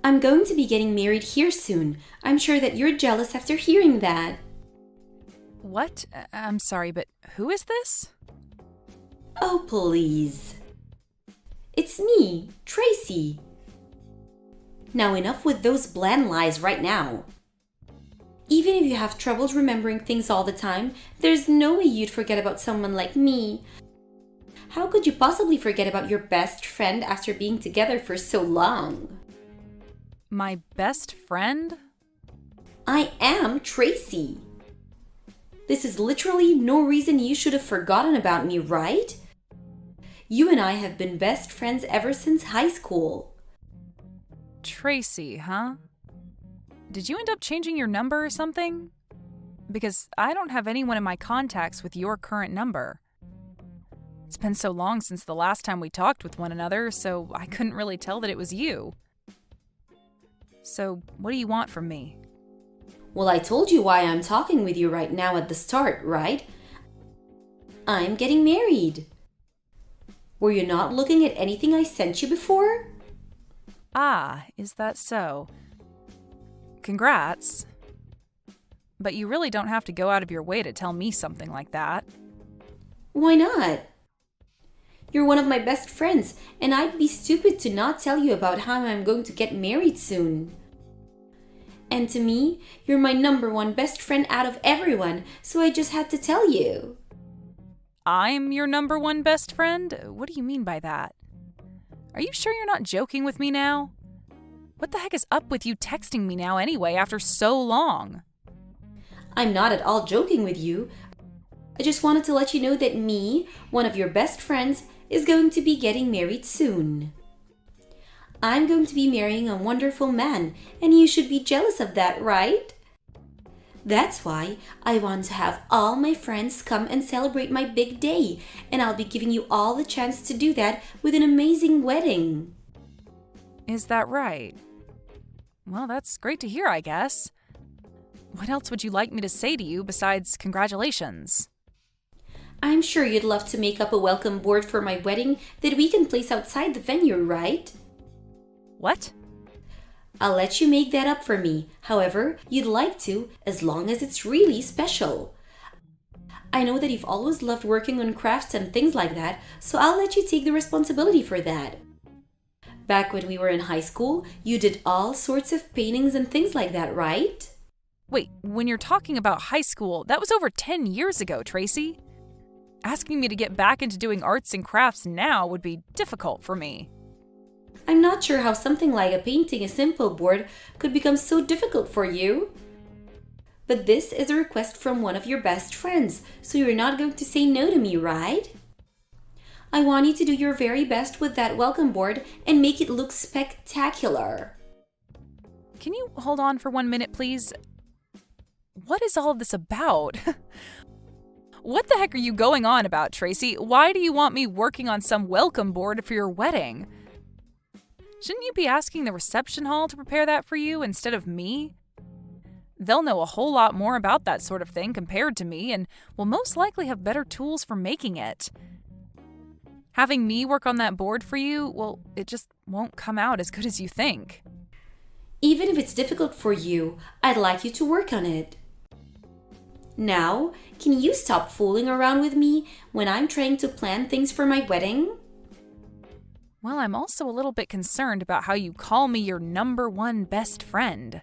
I'm going to be getting married here soon. I'm sure that you're jealous after hearing that. What? I'm sorry, but who is this? Oh, please. It's me, Tracy. Now enough with those bland lies right now. Even if you have troubles remembering things all the time, there's no way you'd forget about someone like me. How could you possibly forget about your best friend after being together for so long? My best friend? I am Tracy. This is literally no reason you should have forgotten about me, right? You and I have been best friends ever since high school. Tracy, huh? Did you end up changing your number or something? Because I don't have anyone in my contacts with your current number. It's been so long since the last time we talked with one another, so I couldn't really tell that it was you. So, what do you want from me? Well, I told you why I'm talking with you right now at the start, right? I'm getting married. Were you not looking at anything I sent you before? Ah, is that so? Congrats. But you really don't have to go out of your way to tell me something like that. Why not? You're one of my best friends, and I'd be stupid to not tell you about how I'm going to get married soon. And to me, you're my number one best friend out of everyone, so I just had to tell you. I'm your number one best friend? What do you mean by that? Are you sure you're not joking with me now? What the heck is up with you texting me now anyway after so long? I'm not at all joking with you. I just wanted to let you know that me, one of your best friends, is going to be getting married soon. I'm going to be marrying a wonderful man, and you should be jealous of that, right? That's why I want to have all my friends come and celebrate my big day, and I'll be giving you all the chance to do that with an amazing wedding. Is that right? Well, that's great to hear, I guess. What else would you like me to say to you besides congratulations? I'm sure you'd love to make up a welcome board for my wedding that we can place outside the venue, right? What? I'll let you make that up for me, however you'd like to, as long as it's really special. I know that you've always loved working on crafts and things like that, so I'll let you take the responsibility for that. Back when we were in high school, you did all sorts of paintings and things like that, right? Wait, when you're talking about high school, that was over 10 years ago, Tracy. Asking me to get back into doing arts and crafts now would be difficult for me. I'm not sure how something like a painting a simple board could become so difficult for you. But this is a request from one of your best friends, so you're not going to say no to me, right? I want you to do your very best with that welcome board and make it look spectacular. Can you hold on for 1 minute, please? What is all of this about? What the heck are you going on about, Tracy? Why do you want me working on some welcome board for your wedding? Shouldn't you be asking the reception hall to prepare that for you instead of me? They'll know a whole lot more about that sort of thing compared to me and will most likely have better tools for making it. Having me work on that board for you, well, it just won't come out as good as you think. Even if it's difficult for you, I'd like you to work on it. Now, can you stop fooling around with me when I'm trying to plan things for my wedding? Well, I'm also a little bit concerned about how you call me your number one best friend.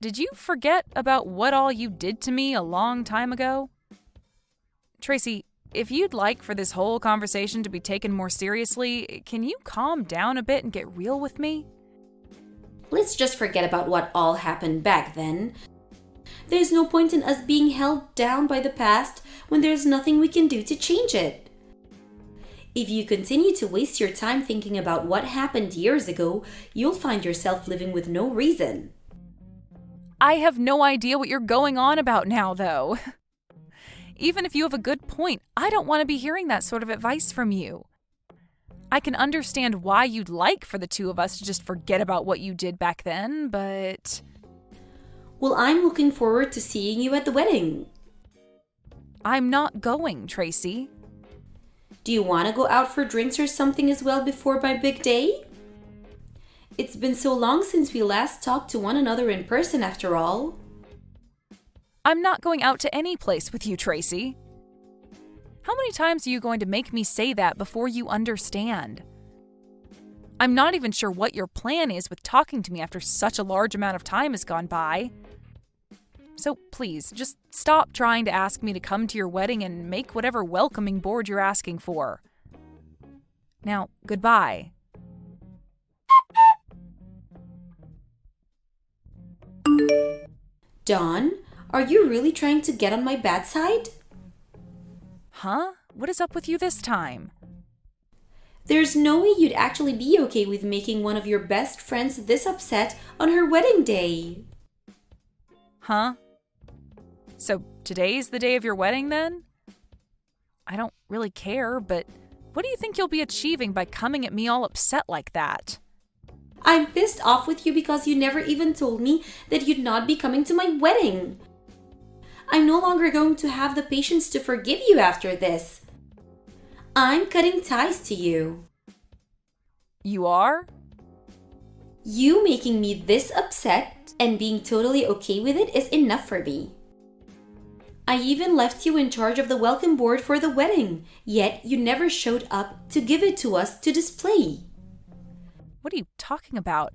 Did you forget about what all you did to me a long time ago? Tracy, if you'd like for this whole conversation to be taken more seriously, can you calm down a bit and get real with me? Let's just forget about what all happened back then. There's no point in us being held down by the past when there's nothing we can do to change it. If you continue to waste your time thinking about what happened years ago, you'll find yourself living with no reason. I have no idea what you're going on about now, though. Even if you have a good point, I don't want to be hearing that sort of advice from you. I can understand why you'd like for the two of us to just forget about what you did back then, but... Well, I'm looking forward to seeing you at the wedding. I'm not going, Tracy. Do you want to go out for drinks or something as well before my big day? It's been so long since we last talked to one another in person after all. I'm not going out to any place with you, Tracy. How many times are you going to make me say that before you understand? I'm not even sure what your plan is with talking to me after such a large amount of time has gone by. So please, just stop trying to ask me to come to your wedding and make whatever welcoming board you're asking for. Now, goodbye. Dawn, are you really trying to get on my bad side? Huh? What is up with you this time? There's no way you'd actually be okay with making one of your best friends this upset on her wedding day. Huh? So today's the day of your wedding then? I don't really care, but what do you think you'll be achieving by coming at me all upset like that? I'm pissed off with you because you never even told me that you'd not be coming to my wedding. I'm no longer going to have the patience to forgive you after this. I'm cutting ties to you. You are? You making me this upset and being totally okay with it is enough for me. I even left you in charge of the welcome board for the wedding, yet you never showed up to give it to us to display. What are you talking about?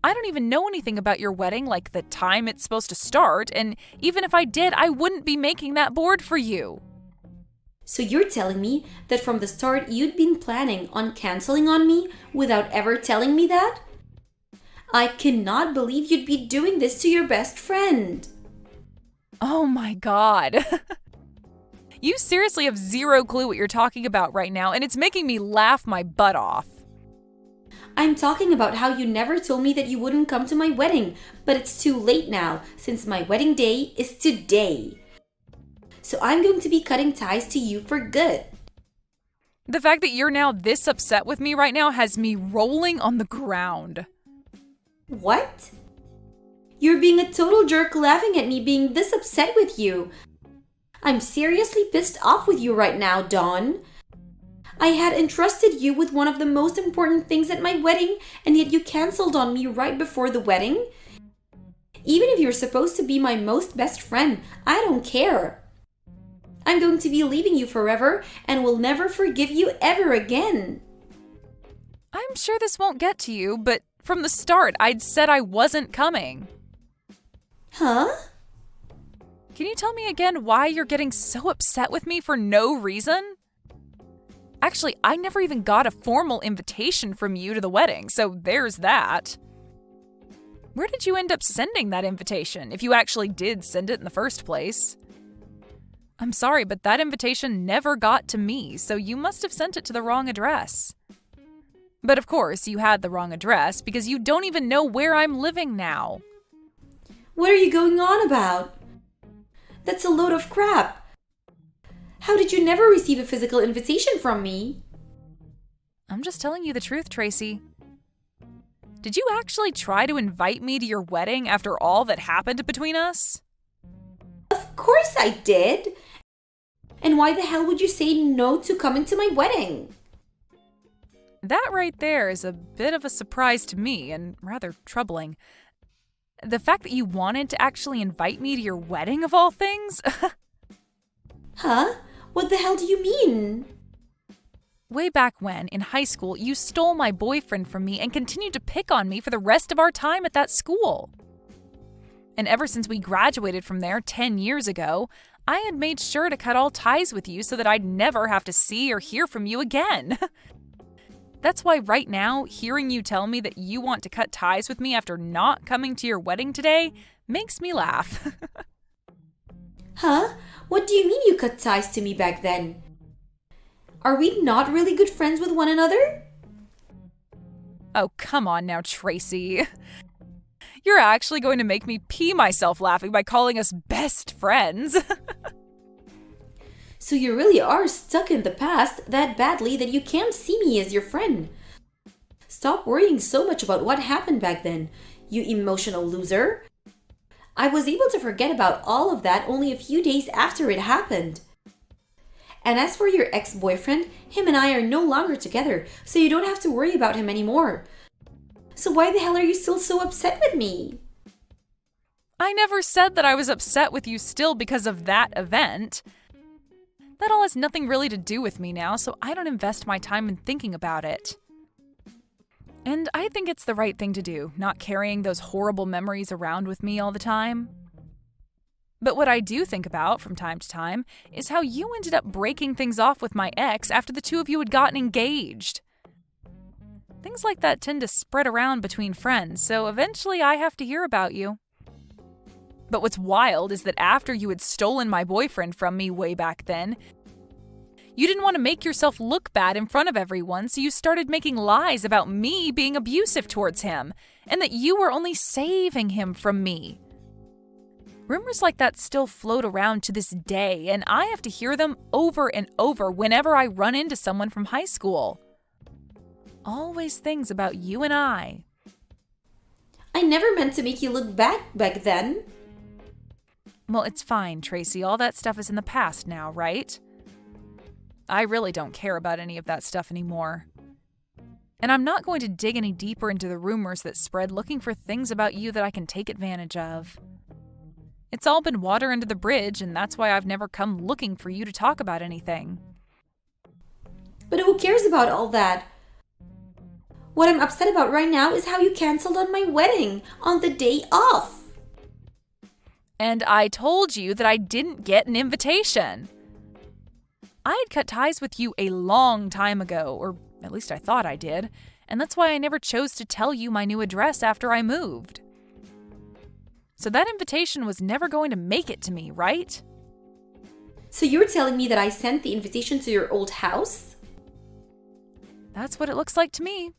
I don't even know anything about your wedding, like the time it's supposed to start, and even if I did, I wouldn't be making that board for you. So you're telling me that from the start you'd been planning on canceling on me without ever telling me that? I cannot believe you'd be doing this to your best friend. Oh my God. You seriously have zero clue what you're talking about right now, and it's making me laugh my butt off. I'm talking about how you never told me that you wouldn't come to my wedding, but it's too late now since my wedding day is today. So I'm going to be cutting ties to you for good. The fact that you're now this upset with me right now has me rolling on the ground. What? You're being a total jerk laughing at me being this upset with you. I'm seriously pissed off with you right now, Dawn. I had entrusted you with one of the most important things at my wedding, and yet you canceled on me right before the wedding? Even if you're supposed to be my most best friend, I don't care. I'm going to be leaving you forever and will never forgive you ever again. I'm sure this won't get to you, but from the start, I'd said I wasn't coming. Huh? Can you tell me again why you're getting so upset with me for no reason? Actually, I never even got a formal invitation from you to the wedding, so there's that. Where did you end up sending that invitation, if you actually did send it in the first place? I'm sorry, but that invitation never got to me, so you must have sent it to the wrong address. But of course, you had the wrong address because you don't even know where I'm living now. What are you going on about? That's a load of crap. How did you never receive a physical invitation from me? I'm just telling you the truth, Tracy. Did you actually try to invite me to your wedding after all that happened between us? Of course I did. And why the hell would you say no to coming to my wedding? That right there is a bit of a surprise to me and rather troubling. The fact that you wanted to actually invite me to your wedding of all things? Huh? What the hell do you mean? Way back when, in high school, you stole my boyfriend from me and continued to pick on me for the rest of our time at that school. And ever since we graduated from there 10 years ago, I had made sure to cut all ties with you so that I'd never have to see or hear from you again. That's why right now, hearing you tell me that you want to cut ties with me after not coming to your wedding today makes me laugh. Huh? What do you mean you cut ties to me back then? Are we not really good friends with one another? Oh, come on now, Tracy. You're actually going to make me pee myself laughing by calling us best friends. So you really are stuck in the past that badly that you can't see me as your friend. Stop worrying so much about what happened back then, you emotional loser. I was able to forget about all of that only a few days after it happened. And as for your ex-boyfriend, him and I are no longer together, so you don't have to worry about him anymore. So why the hell are you still so upset with me? I never said that I was upset with you still because of that event. That all has nothing really to do with me now, so I don't invest my time in thinking about it. And I think it's the right thing to do, not carrying those horrible memories around with me all the time. But what I do think about from time to time is how you ended up breaking things off with my ex after the two of you had gotten engaged. Things like that tend to spread around between friends, so eventually I have to hear about you. But what's wild is that after you had stolen my boyfriend from me way back then, you didn't want to make yourself look bad in front of everyone, so you started making lies about me being abusive towards him, and that you were only saving him from me. Rumors like that still float around to this day, and I have to hear them over and over whenever I run into someone from high school. Always things about you and I. I never meant to make you look bad back then. Well, it's fine, Tracy. All that stuff is in the past now, right? I really don't care about any of that stuff anymore. And I'm not going to dig any deeper into the rumors that spread looking for things about you that I can take advantage of. It's all been water under the bridge, and that's why I've never come looking for you to talk about anything. But who cares about all that? What I'm upset about right now is how you canceled on my wedding on the day off. And I told you that I didn't get an invitation. I had cut ties with you a long time ago, or at least I thought I did, and that's why I never chose to tell you my new address after I moved. So that invitation was never going to make it to me, right? So you're telling me that I sent the invitation to your old house? That's what it looks like to me.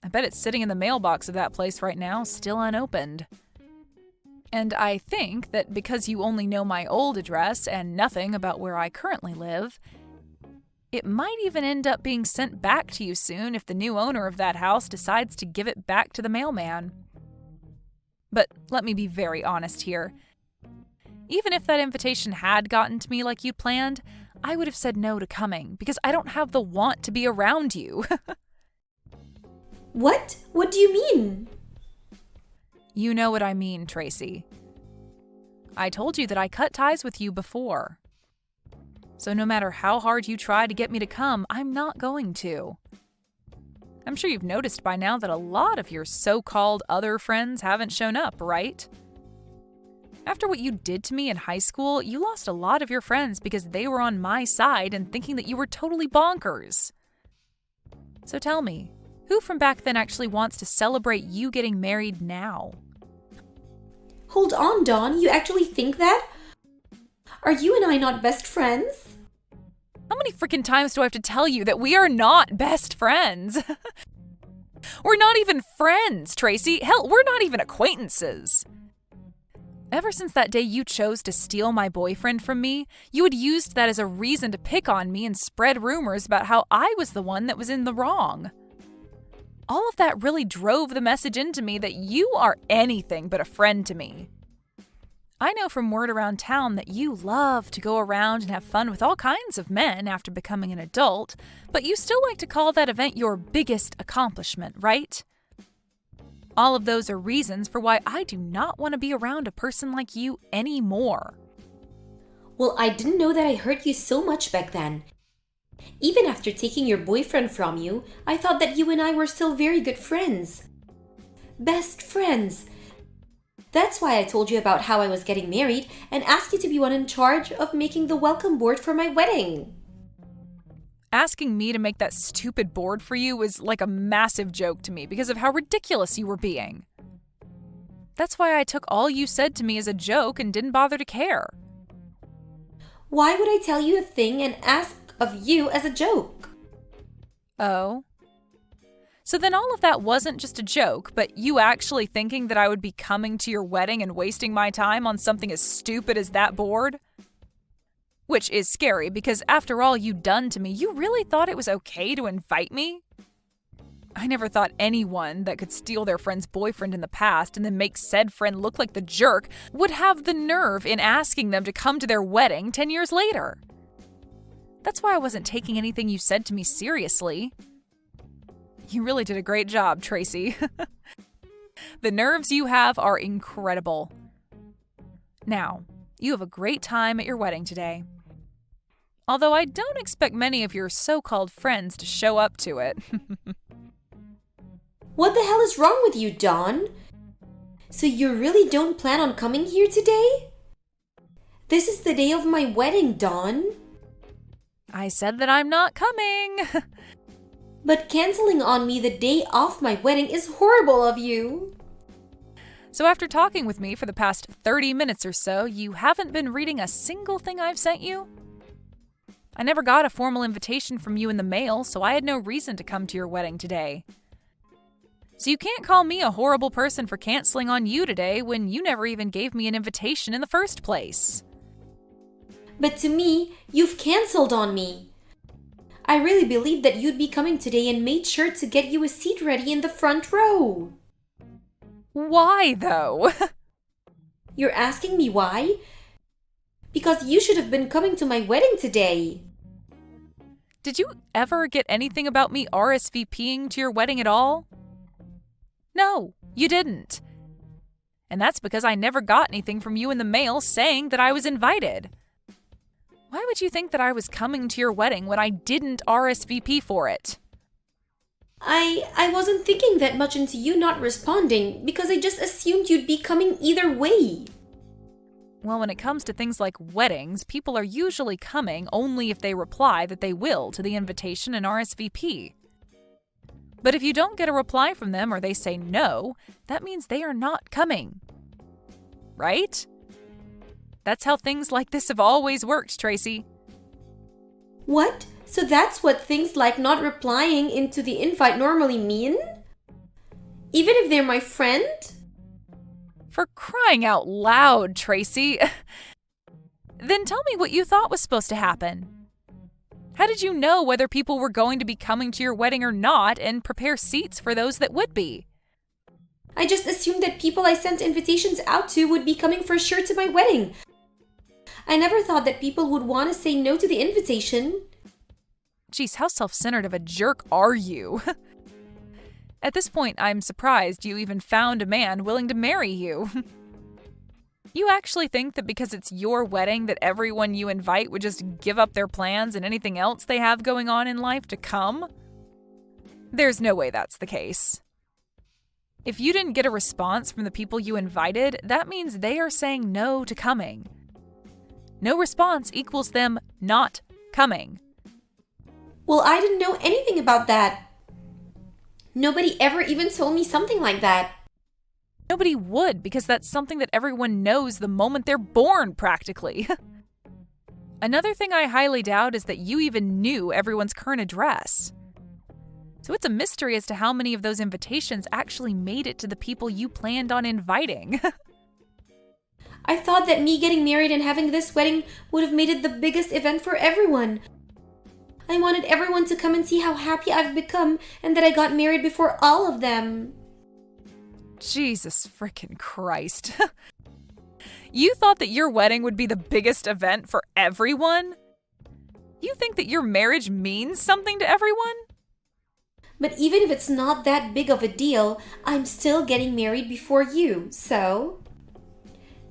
I bet it's sitting in the mailbox of that place right now, still unopened. And I think that because you only know my old address and nothing about where I currently live, it might even end up being sent back to you soon if the new owner of that house decides to give it back to the mailman. But let me be very honest here. Even if that invitation had gotten to me like you'd planned, I would have said no to coming because I don't have the want to be around you. What? What do you mean? You know what I mean, Tracy. I told you that I cut ties with you before. So no matter how hard you try to get me to come, I'm not going to. I'm sure you've noticed by now that a lot of your so-called other friends haven't shown up, right? After what you did to me in high school, you lost a lot of your friends because they were on my side and thinking that you were totally bonkers. So tell me, who from back then actually wants to celebrate you getting married now? Hold on, Dawn. You actually think that? Are you and I not best friends? How many freaking times do I have to tell you that we are not best friends? We're not even friends, Tracy. Hell, we're not even acquaintances. Ever since that day you chose to steal my boyfriend from me, you had used that as a reason to pick on me and spread rumors about how I was the one that was in the wrong. All of that really drove the message into me that you are anything but a friend to me. I know from word around town that you love to go around and have fun with all kinds of men after becoming an adult, but you still like to call that event your biggest accomplishment, right? All of those are reasons for why I do not want to be around a person like you anymore. Well, I didn't know that I hurt you so much back then. Even after taking your boyfriend from you, I thought that you and I were still very good friends. Best friends. That's why I told you about how I was getting married and asked you to be one in charge of making the welcome board for my wedding. Asking me to make that stupid board for you was like a massive joke to me because of how ridiculous you were being. That's why I took all you said to me as a joke and didn't bother to care. Why would I tell you a thing and ask of you as a joke? Oh? So then all of that wasn't just a joke, but you actually thinking that I would be coming to your wedding and wasting my time on something as stupid as that board? Which is scary because after all you'd done to me, you really thought it was okay to invite me? I never thought anyone that could steal their friend's boyfriend in the past and then make said friend look like the jerk would have the nerve in asking them to come to their wedding 10 years later. That's why I wasn't taking anything you said to me seriously. You really did a great job, Tracy. The nerves you have are incredible. Now, you have a great time at your wedding today. Although I don't expect many of your so-called friends to show up to it. What the hell is wrong with you, Dawn? So you really don't plan on coming here today? This is the day of my wedding, Dawn. I said that I'm not coming. But canceling on me the day of my wedding is horrible of you. So after talking with me for the past 30 minutes or so, you haven't been reading a single thing I've sent you? I never got a formal invitation from you in the mail, so I had no reason to come to your wedding today. So you can't call me a horrible person for canceling on you today when you never even gave me an invitation in the first place. But to me, you've canceled on me. I really believed that you'd be coming today and made sure to get you a seat ready in the front row. Why, though? You're asking me why? Because you should have been coming to my wedding today. Did you ever get anything about me RSVPing to your wedding at all? No, you didn't. And that's because I never got anything from you in the mail saying that I was invited. Why would you think that I was coming to your wedding when I didn't RSVP for it? I wasn't thinking that much into you not responding because I just assumed you'd be coming either way. Well, when it comes to things like weddings, people are usually coming only if they reply that they will to the invitation and RSVP. But if you don't get a reply from them or they say no, that means they are not coming. Right? That's how things like this have always worked, Tracy. What? So that's what things like not replying into the invite normally mean? Even if they're my friend? For crying out loud, Tracy. Then tell me what you thought was supposed to happen. How did you know whether people were going to be coming to your wedding or not and prepare seats for those that would be? I just assumed that people I sent invitations out to would be coming for sure to my wedding. I never thought that people would want to say no to the invitation. Geez, how self-centered of a jerk are you? At this point, I'm surprised you even found a man willing to marry you. You actually think that because it's your wedding that everyone you invite would just give up their plans and anything else they have going on in life to come? There's no way that's the case. If you didn't get a response from the people you invited, that means they are saying no to coming. No response equals them not coming. Well, I didn't know anything about that. Nobody ever even told me something like that. Nobody would, because that's something that everyone knows the moment they're born, practically. Another thing I highly doubt is that you even knew everyone's current address. So it's a mystery as to how many of those invitations actually made it to the people you planned on inviting. I thought that me getting married and having this wedding would have made it the biggest event for everyone. I wanted everyone to come and see how happy I've become and that I got married before all of them. Jesus frickin' Christ. You thought that your wedding would be the biggest event for everyone? You think that your marriage means something to everyone? But even if it's not that big of a deal, I'm still getting married before you, so...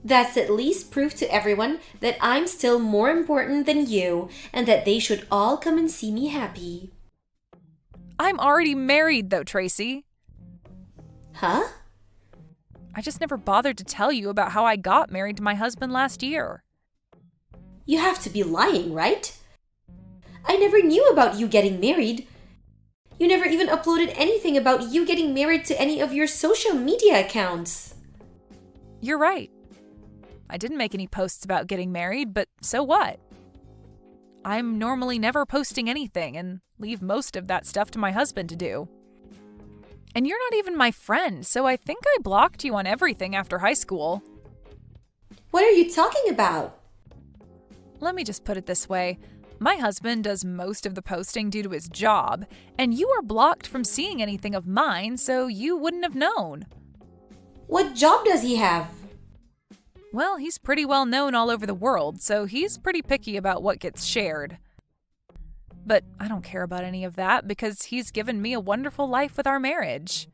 That's at least proof to everyone that I'm still more important than you and that they should all come and see me happy. I'm already married though, Tracy. Huh? I just never bothered to tell you about how I got married to my husband last year. You have to be lying, right? I never knew about you getting married. You never even uploaded anything about you getting married to any of your social media accounts. You're right. I didn't make any posts about getting married, but so what? I'm normally never posting anything and leave most of that stuff to my husband to do. And you're not even my friend, so I think I blocked you on everything after high school. What are you talking about? Let me just put it this way. My husband does most of the posting due to his job, and you are blocked from seeing anything of mine, so you wouldn't have known. What job does he have? Well, he's pretty well known all over the world, so he's pretty picky about what gets shared. But I don't care about any of that because he's given me a wonderful life with our marriage.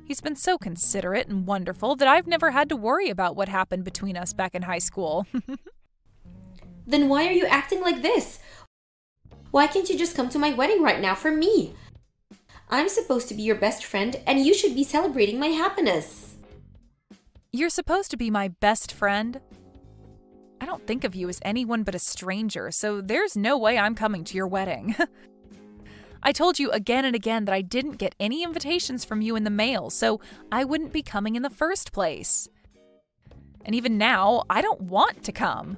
He's been so considerate and wonderful that I've never had to worry about what happened between us back in high school. Then why are you acting like this? Why can't you just come to my wedding right now for me? I'm supposed to be your best friend and you should be celebrating my happiness. You're supposed to be my best friend. I don't think of you as anyone but a stranger, so there's no way I'm coming to your wedding. I told you again and again that I didn't get any invitations from you in the mail, so I wouldn't be coming in the first place. And even now, I don't want to come.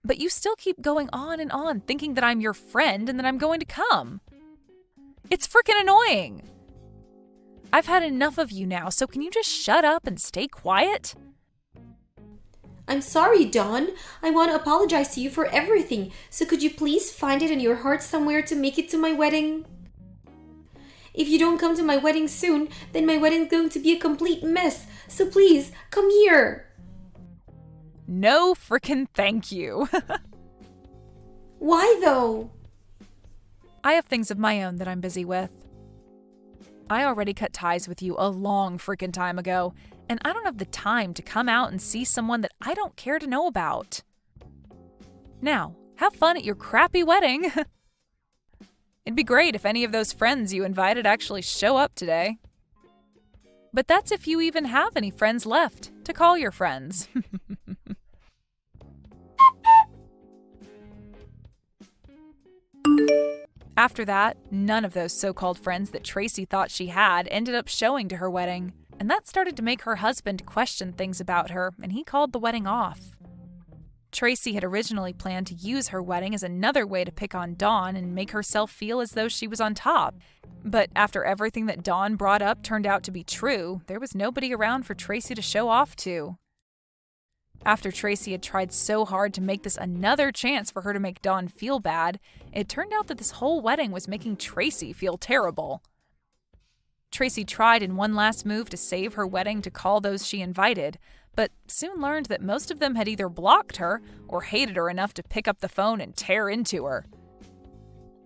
But you still keep going on and on, thinking that I'm your friend and that I'm going to come. It's freaking annoying. I've had enough of you now, so can you just shut up and stay quiet? I'm sorry, Dawn. I want to apologize to you for everything, so could you please find it in your heart somewhere to make it to my wedding? If you don't come to my wedding soon, then my wedding's going to be a complete mess, so please, come here. No frickin' thank you. Why though? I have things of my own that I'm busy with. I already cut ties with you a long frickin' time ago, and I don't have the time to come out and see someone that I don't care to know about. Now, have fun at your crappy wedding. It'd be great if any of those friends you invited actually show up today. But that's if you even have any friends left to call your friends. After that, none of those so-called friends that Tracy thought she had ended up showing to her wedding, and that started to make her husband question things about her, and he called the wedding off. Tracy had originally planned to use her wedding as another way to pick on Dawn and make herself feel as though she was on top. But after everything that Dawn brought up turned out to be true, there was nobody around for Tracy to show off to. After Tracy had tried so hard to make this another chance for her to make Dawn feel bad, it turned out that this whole wedding was making Tracy feel terrible. Tracy tried in one last move to save her wedding to call those she invited, but soon learned that most of them had either blocked her or hated her enough to pick up the phone and tear into her.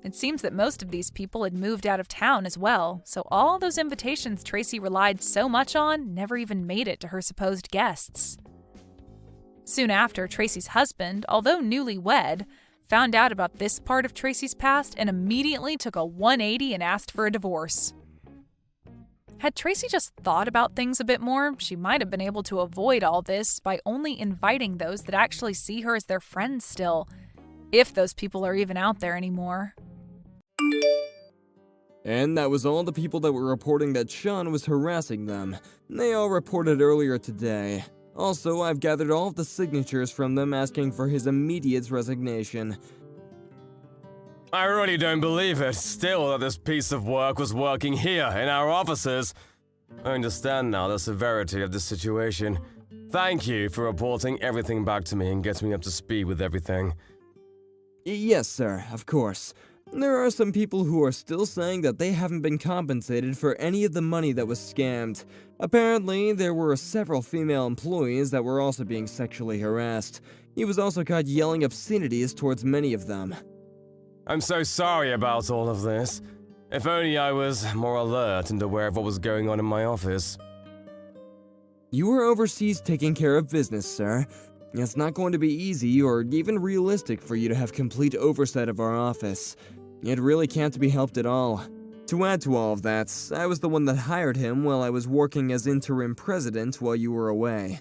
It seems that most of these people had moved out of town as well, so all those invitations Tracy relied so much on never even made it to her supposed guests. Soon after, Tracy's husband, although newlywed, found out about this part of Tracy's past and immediately took a 180 and asked for a divorce. Had Tracy just thought about things a bit more, she might have been able to avoid all this by only inviting those that actually see her as their friends still, if those people are even out there anymore. And that was all the people that were reporting that Sean was harassing them. They all reported earlier today. Also, I've gathered all of the signatures from them asking for his immediate resignation. I really don't believe it still that this piece of work was working here in our offices. I understand now the severity of the situation. Thank you for reporting everything back to me and getting me up to speed with everything. Yes, sir, of course. There are some people who are still saying that they haven't been compensated for any of the money that was scammed. Apparently, there were several female employees that were also being sexually harassed. He was also caught yelling obscenities towards many of them. I'm so sorry about all of this. If only I was more alert and aware of what was going on in my office. You were overseas taking care of business, sir. It's not going to be easy or even realistic for you to have complete oversight of our office. It really can't be helped at all. To add to all of that, I was the one that hired him while I was working as interim president while you were away.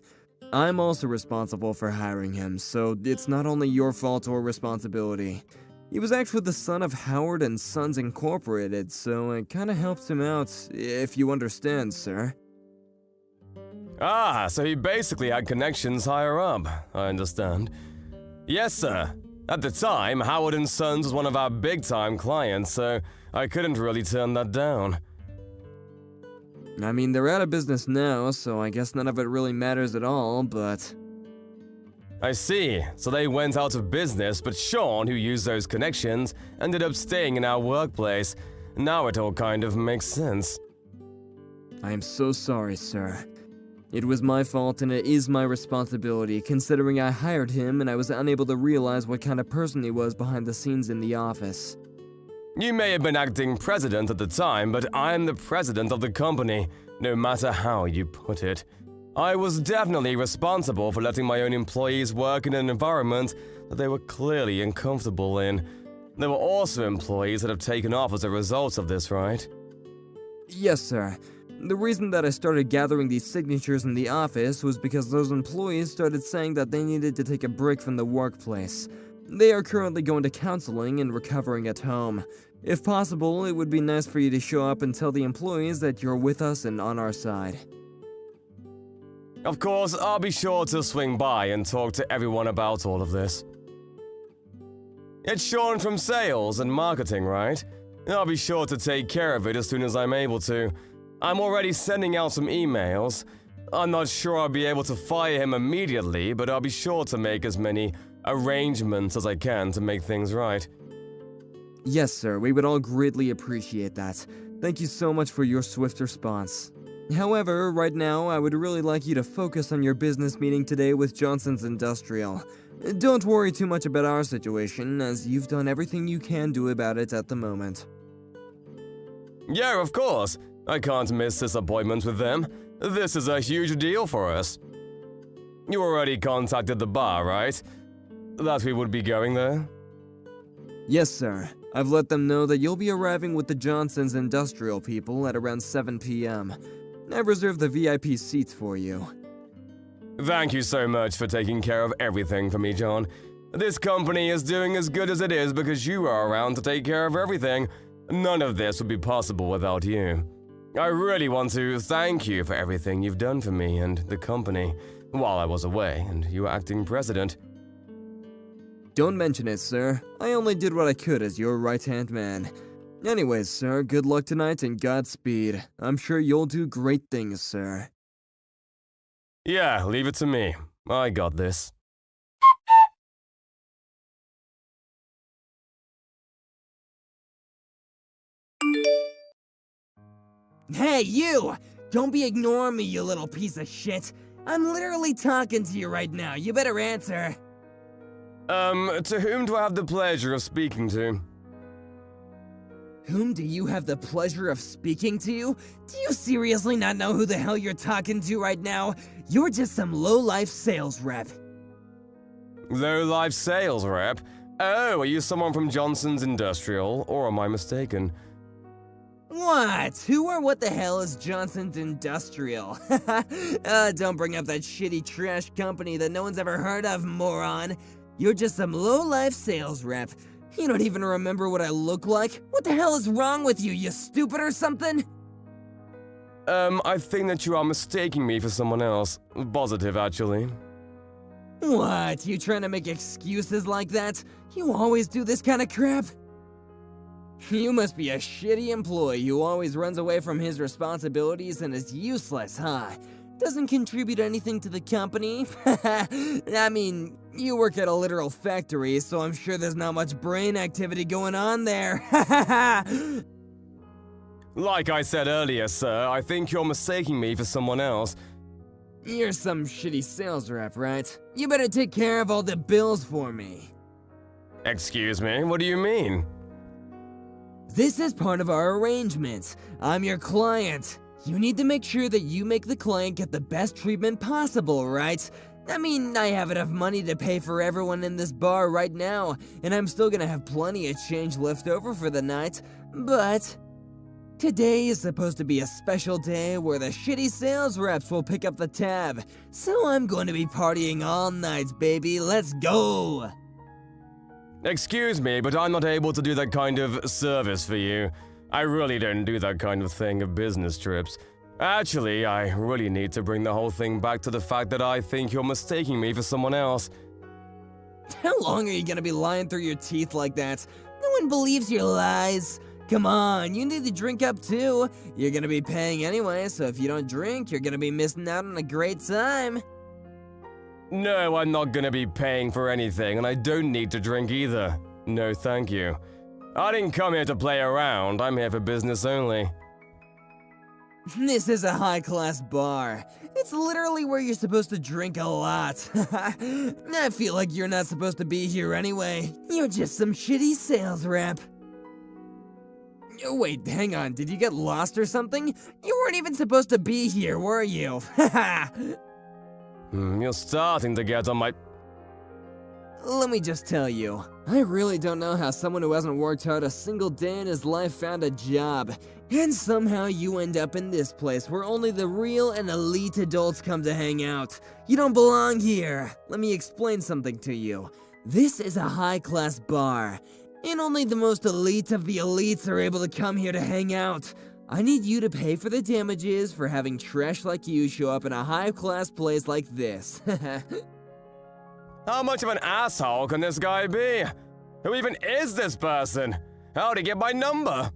I'm also responsible for hiring him, so it's not only your fault or responsibility. He was actually the son of Howard and Sons Incorporated, so it kinda helps him out, if you understand, sir. Ah, so he basically had connections higher up, I understand. Yes, sir. At the time, Howard and Sons was one of our big-time clients, so I couldn't really turn that down. I mean, they're out of business now, so I guess none of it really matters at all, but... I see. So they went out of business, but Sean, who used those connections, ended up staying in our workplace. Now it all kind of makes sense. I am so sorry, sir. It was my fault and it is my responsibility, considering I hired him and I was unable to realize what kind of person he was behind the scenes in the office. You may have been acting president at the time, but I'm the president of the company, no matter how you put it. I was definitely responsible for letting my own employees work in an environment that they were clearly uncomfortable in. There were also employees that have taken off as a result of this, right? Yes, sir. The reason that I started gathering these signatures in the office was because those employees started saying that they needed to take a break from the workplace. They are currently going to counseling and recovering at home. If possible, it would be nice for you to show up and tell the employees that you're with us and on our side. Of course, I'll be sure to swing by and talk to everyone about all of this. It's Sean from sales and marketing, right? I'll be sure to take care of it as soon as I'm able to. I'm already sending out some emails. I'm not sure I'll be able to fire him immediately, but I'll be sure to make as many arrangements as I can to make things right. Yes, sir, we would all greatly appreciate that. Thank you so much for your swift response. However, right now, I would really like you to focus on your business meeting today with Johnson's Industrial. Don't worry too much about our situation, as you've done everything you can do about it at the moment. Yeah, of course. I can't miss this appointment with them. This is a huge deal for us. You already contacted the bar, right? That we would be going there? Yes, sir. I've let them know that you'll be arriving with the Johnson's Industrial people at around 7 p.m. I've reserved the VIP seats for you. Thank you so much for taking care of everything for me, John. This company is doing as good as it is because you are around to take care of everything. None of this would be possible without you. I really want to thank you for everything you've done for me and the company while I was away and you were acting president. Don't mention it, sir. I only did what I could as your right-hand man. Anyways, sir, good luck tonight and Godspeed. I'm sure you'll do great things, sir. Yeah, leave it to me. I got this. Hey, you! Don't be ignoring me, you little piece of shit. I'm literally talking to you right now. You better answer. To whom do I have the pleasure of speaking to? Whom do you have the pleasure of speaking to? Do you seriously not know who the hell you're talking to right now? You're just some low-life sales rep. Low-life sales rep? Oh, are you someone from Johnson's Industrial, or am I mistaken? What? Who or what the hell is Johnson's Industrial? Don't bring up that shitty trash company that no one's ever heard of, moron. You're just some low-life sales rep. You don't even remember what I look like? What the hell is wrong with you? You stupid or something? I think that you are mistaking me for someone else. Positive, actually. What? You trying to make excuses like that? You always do this kind of crap? You must be a shitty employee who always runs away from his responsibilities and is useless, huh? Doesn't contribute anything to the company? I mean, you work at a literal factory, so I'm sure there's not much brain activity going on there. Like I said earlier, sir, I think you're mistaking me for someone else. You're some shitty sales rep, right? You better take care of all the bills for me. Excuse me, what do you mean? This is part of our arrangement. I'm your client. You need to make sure that you make the client get the best treatment possible, right? I mean, I have enough money to pay for everyone in this bar right now, and I'm still gonna have plenty of change left over for the night, but today is supposed to be a special day where the shitty sales reps will pick up the tab, so I'm going to be partying all night, baby. Let's go! Excuse me, but I'm not able to do that kind of service for you. I really don't do that kind of thing of business trips. Actually, I really need to bring the whole thing back to the fact that I think you're mistaking me for someone else. How long are you gonna be lying through your teeth like that? No one believes your lies. Come on, you need to drink up too. You're gonna be paying anyway, so if you don't drink, you're gonna be missing out on a great time. No, I'm not gonna be paying for anything, and I don't need to drink either. No, thank you. I didn't come here to play around, I'm here for business only. This is a high-class bar. It's literally where you're supposed to drink a lot. I feel like you're not supposed to be here anyway. You're just some shitty sales rep. Wait, hang on. Did you get lost or something? You weren't even supposed to be here, were you? You're starting to get on my... Let me just tell you, I really don't know how someone who hasn't worked hard a single day in his life found a job. And somehow you end up in this place where only the real and elite adults come to hang out. You don't belong here. Let me explain something to you. This is a high-class bar, and only the most elite of the elites are able to come here to hang out. I need you to pay for the damages for having trash like you show up in a high-class place like this. How much of an asshole can this guy be? Who even is this person? How'd he get my number?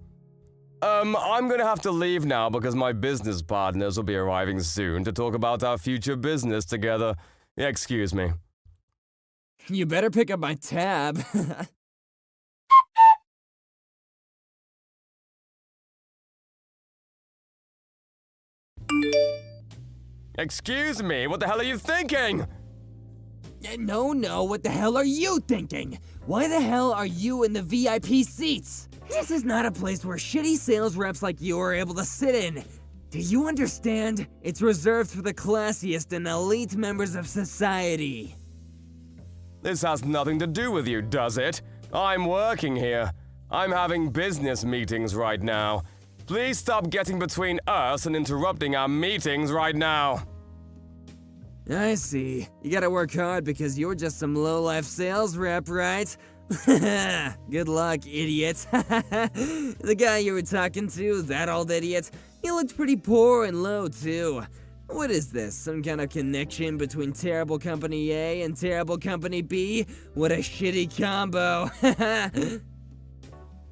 I'm gonna have to leave now because my business partners will be arriving soon to talk about our future business together. Excuse me. You better pick up my tab. Excuse me, what the hell are you thinking? No, what the hell are you thinking? Why the hell are you in the VIP seats? This is not a place where shitty sales reps like you are able to sit in. Do you understand? It's reserved for the classiest and elite members of society. This has nothing to do with you, does it? I'm working here. I'm having business meetings right now. Please stop getting between us and interrupting our meetings right now. I see. You gotta work hard because you're just some low-life sales rep, right? Good luck, idiot. The guy you were talking to, that old idiot, he looked pretty poor and low, too. What is this, some kind of connection between terrible company A and terrible company B? What a shitty combo.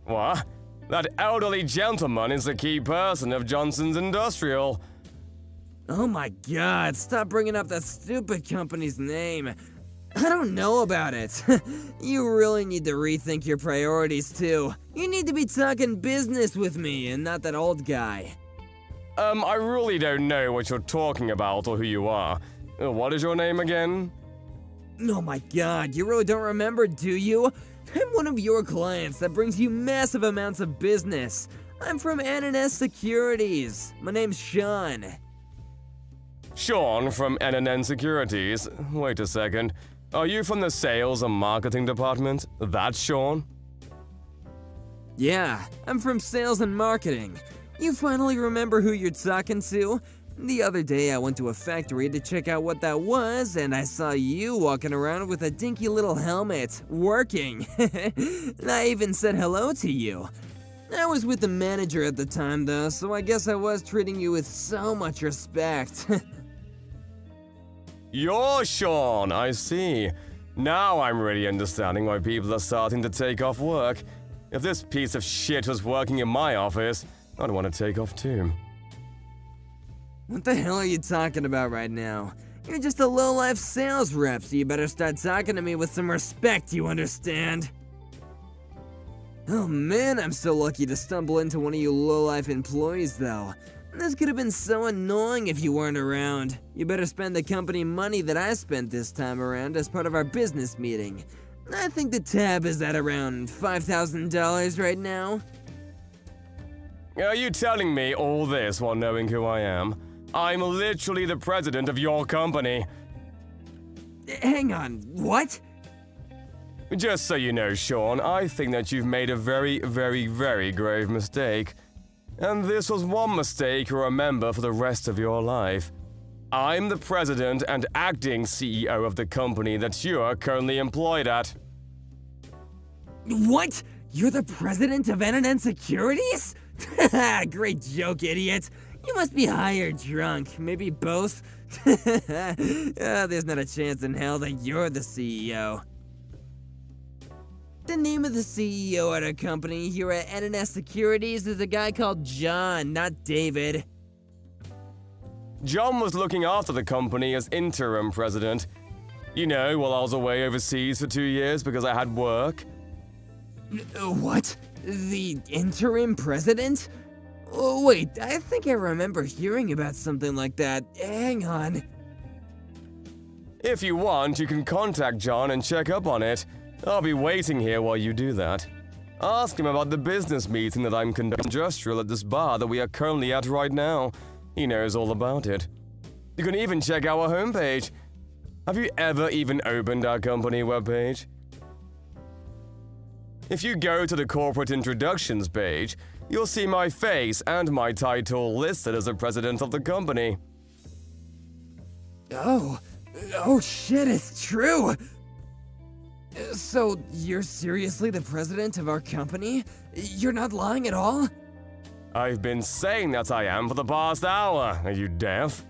What? That elderly gentleman is the key person of Johnson's Industrial. Oh my god, stop bringing up that stupid company's name. I don't know about it. You really need to rethink your priorities too. You need to be talking business with me and not that old guy. I really don't know what you're talking about or who you are. What is your name again? Oh my god, you really don't remember, do you? I'm one of your clients that brings you massive amounts of business. I'm from N&S Securities. My name's Sean. Sean from NNN Securities. Wait a second. Are you from the sales and marketing department? That's Sean? Yeah, I'm from sales and marketing. You finally remember who you're talking to? The other day I went to a factory to check out what that was, and I saw you walking around with a dinky little helmet, working. I even said hello to you. I was with the manager at the time though, so I guess I was treating you with so much respect. You're Sean, I see. Now I'm really understanding why people are starting to take off work. If this piece of shit was working in my office, I'd want to take off too. What the hell are you talking about right now? You're just a low-life sales rep, so you better start talking to me with some respect, you understand? Oh man, I'm so lucky to stumble into one of you low-life employees though. This could have been so annoying if you weren't around. You better spend the company money that I spent this time around as part of our business meeting. I think the tab is at around $5,000 right now. Are you telling me all this while knowing who I am? I'm literally the president of your company. Hang on, what? Just so you know, Sean, I think that you've made a very, very, very grave mistake. And this was one mistake you'll remember for the rest of your life. I'm the president and acting CEO of the company that you're currently employed at. What? You're the president of N&N Securities? Great joke, idiot. You must be high or drunk, maybe both. There's not a chance in hell that you're the CEO. The name of the CEO at our company here at N&S Securities is a guy called John, not David. John was looking after the company as interim president. You know, while I was away overseas for 2 years because I had work. What? The interim president? Oh, wait, I think I remember hearing about something like that. Hang on. If you want, you can contact John and check up on it. I'll be waiting here while you do that. Ask him about the business meeting that I'm conducting industrial at this bar that we are currently at right now. He knows all about it. You can even check our homepage. Have you ever even opened our company webpage? If you go to the corporate introductions page, you'll see my face and my title listed as the president of the company. Oh shit, it's true! So, you're seriously the president of our company? You're not lying at all? I've been saying that I am for the past hour. Are you deaf?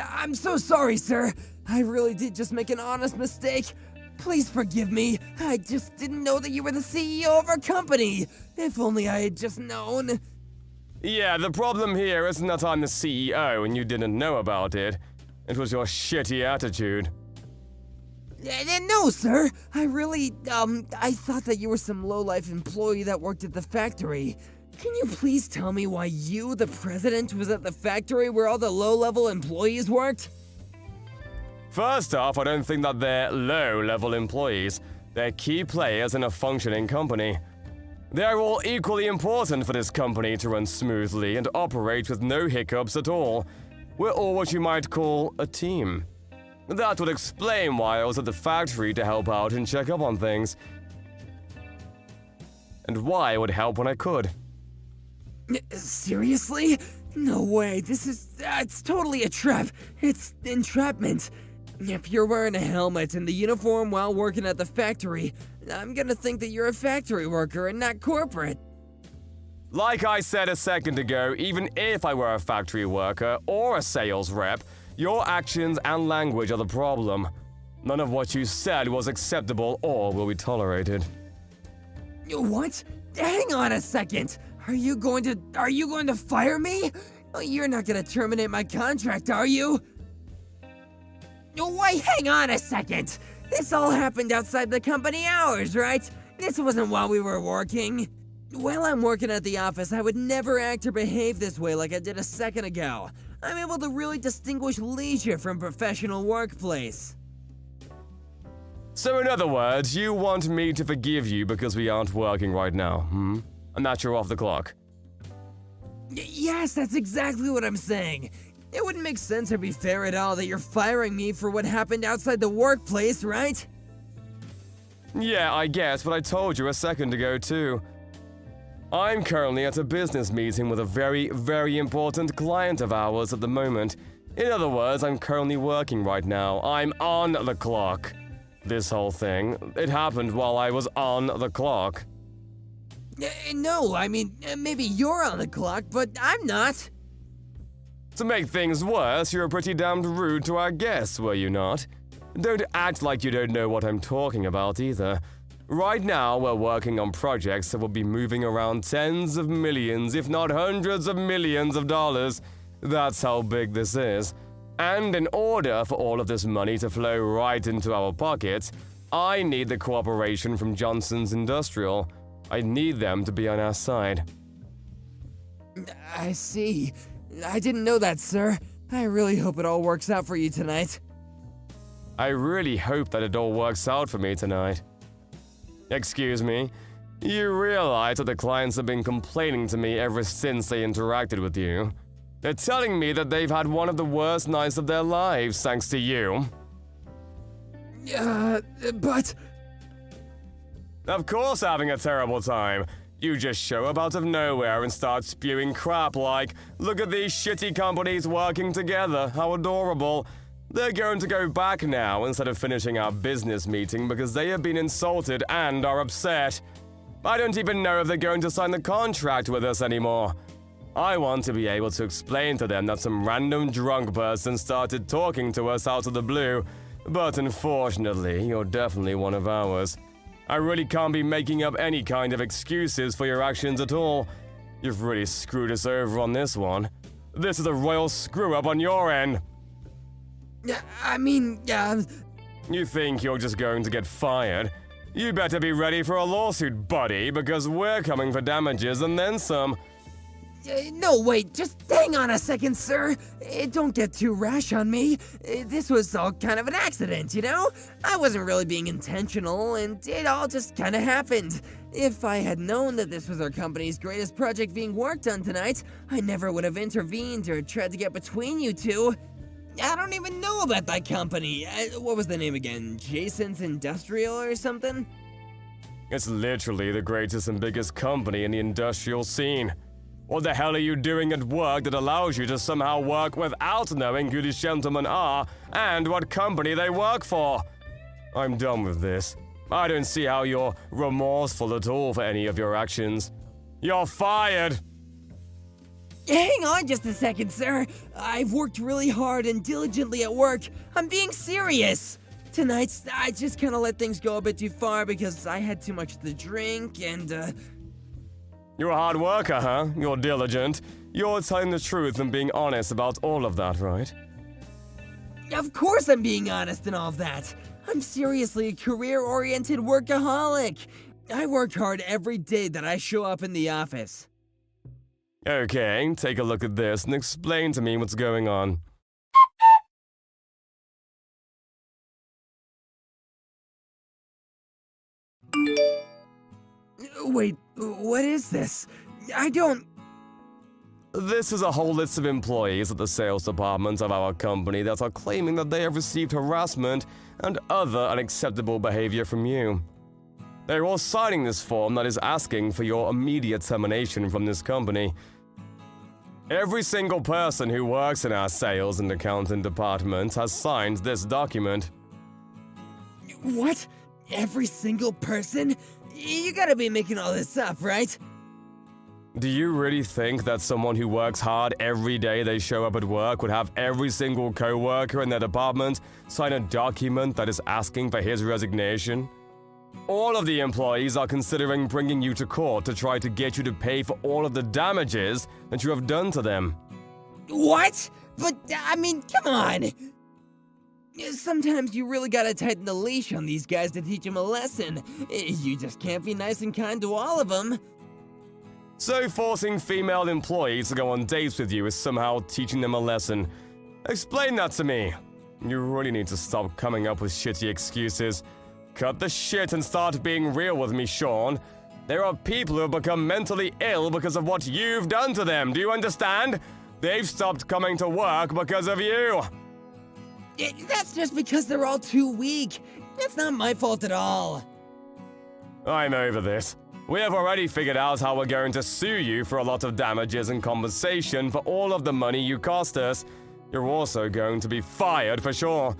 I'm so sorry, sir. I really did just make an honest mistake. Please forgive me. I just didn't know that you were the CEO of our company. If only I had just known. Yeah, the problem here isn't that I'm the CEO and you didn't know about it. It was your shitty attitude. No, sir. I really, I thought that you were some lowlife employee that worked at the factory. Can you please tell me why you, the president, was at the factory where all the low-level employees worked? First off, I don't think that they're low-level employees. They're key players in a functioning company. They're all equally important for this company to run smoothly and operate with no hiccups at all. We're all what you might call a team. That would explain why I was at the factory to help out and check up on things. And why I would help when I could. Seriously? No way, it's totally a trap. It's entrapment. If you're wearing a helmet and the uniform while working at the factory, I'm gonna think that you're a factory worker and not corporate. Like I said a second ago, even if I were a factory worker or a sales rep, your actions and language are the problem. None of what you said was acceptable or will be tolerated. What? Hang on a second. Are you going to fire me? You're not gonna terminate my contract, are you? Wait, hang on a second. This all happened outside the company hours, right? This wasn't while we were working. While I'm working at the office, I would never act or behave this way like I did a second ago. I'm able to really distinguish leisure from professional workplace. So in other words, you want me to forgive you because we aren't working right now, And that you're off the clock. Yes, that's exactly what I'm saying. It wouldn't make sense or be fair at all that you're firing me for what happened outside the workplace, right? Yeah, I guess, but I told you a second ago too. I'm currently at a business meeting with a very, very important client of ours at the moment. In other words, I'm currently working right now. I'm on the clock. This whole thing, it happened while I was on the clock. No, I mean, maybe you're on the clock, but I'm not. To make things worse, you're pretty damned rude to our guests, were you not? Don't act like you don't know what I'm talking about either. Right now, we're working on projects that will be moving around tens of millions, if not hundreds of millions of dollars. That's how big this is. And in order for all of this money to flow right into our pockets, I need the cooperation from Johnson's Industrial. I need them to be on our side. I see. I didn't know that, sir. I really hope it all works out for you tonight. I really hope that it all works out for me tonight. Excuse me, you realize that the clients have been complaining to me ever since they interacted with you. They're telling me that they've had one of the worst nights of their lives thanks to you. But... Of course having a terrible time. You just show up out of nowhere and start spewing crap like, look at these shitty companies working together, how adorable. They're going to go back now instead of finishing our business meeting because they have been insulted and are upset. I don't even know if they're going to sign the contract with us anymore. I want to be able to explain to them that some random drunk person started talking to us out of the blue, but unfortunately, you're definitely one of ours. I really can't be making up any kind of excuses for your actions at all. You've really screwed us over on this one. This is a royal screw-up on your end. I mean, You think you're just going to get fired? You better be ready for a lawsuit, buddy, because we're coming for damages and then some. No, wait, just hang on a second, sir. Don't get too rash on me. This was all kind of an accident, you know? I wasn't really being intentional, and it all just kind of happened. If I had known that this was our company's greatest project being worked on tonight, I never would have intervened or tried to get between you two. I don't even know about that company. What was the name again? Jason's Industrial or something? It's literally the greatest and biggest company in the industrial scene. What the hell are you doing at work that allows you to somehow work without knowing who these gentlemen are and what company they work for? I'm done with this. I don't see how you're remorseful at all for any of your actions. You're fired! Hang on just a second, sir. I've worked really hard and diligently at work. I'm being serious. Tonight, I just kind of let things go a bit too far because I had too much to drink and, You're a hard worker, huh? You're diligent. You're telling the truth and being honest about all of that, right? Of course I'm being honest in all of that. I'm seriously a career-oriented workaholic. I work hard every day that I show up in the office. Okay, take a look at this and explain to me what's going on. Wait, what is this? I don't... This is a whole list of employees at the sales department of our company that are claiming that they have received harassment and other unacceptable behavior from you. They're all signing this form that is asking for your immediate termination from this company. Every single person who works in our sales and accounting department has signed this document. What? Every single person? You gotta be making all this up, right? Do you really think that someone who works hard every day they show up at work would have every single co-worker in their department sign a document that is asking for his resignation? All of the employees are considering bringing you to court to try to get you to pay for all of the damages that you have done to them. What? But, I mean, come on! Sometimes you really gotta tighten the leash on these guys to teach them a lesson. You just can't be nice and kind to all of them. So forcing female employees to go on dates with you is somehow teaching them a lesson. Explain that to me. You really need to stop coming up with shitty excuses. Cut the shit and start being real with me, Sean. There are people who have become mentally ill because of what you've done to them, do you understand? They've stopped coming to work because of you. That's just because they're all too weak. That's not my fault at all. I'm over this. We have already figured out how we're going to sue you for a lot of damages and compensation for all of the money you cost us. You're also going to be fired for sure.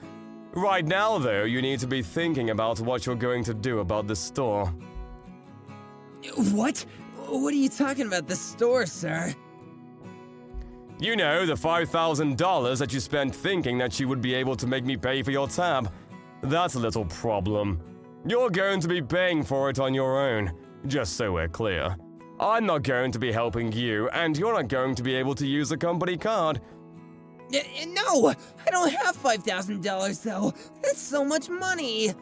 Right now, though, you need to be thinking about what you're going to do about the store. What? What are you talking about, the store, sir? You know, the $5,000 that you spent thinking that you would be able to make me pay for your tab. That's a little problem. You're going to be paying for it on your own, just so we're clear. I'm not going to be helping you, and you're not going to be able to use a company card. No! I don't have $5,000, though. That's so much money.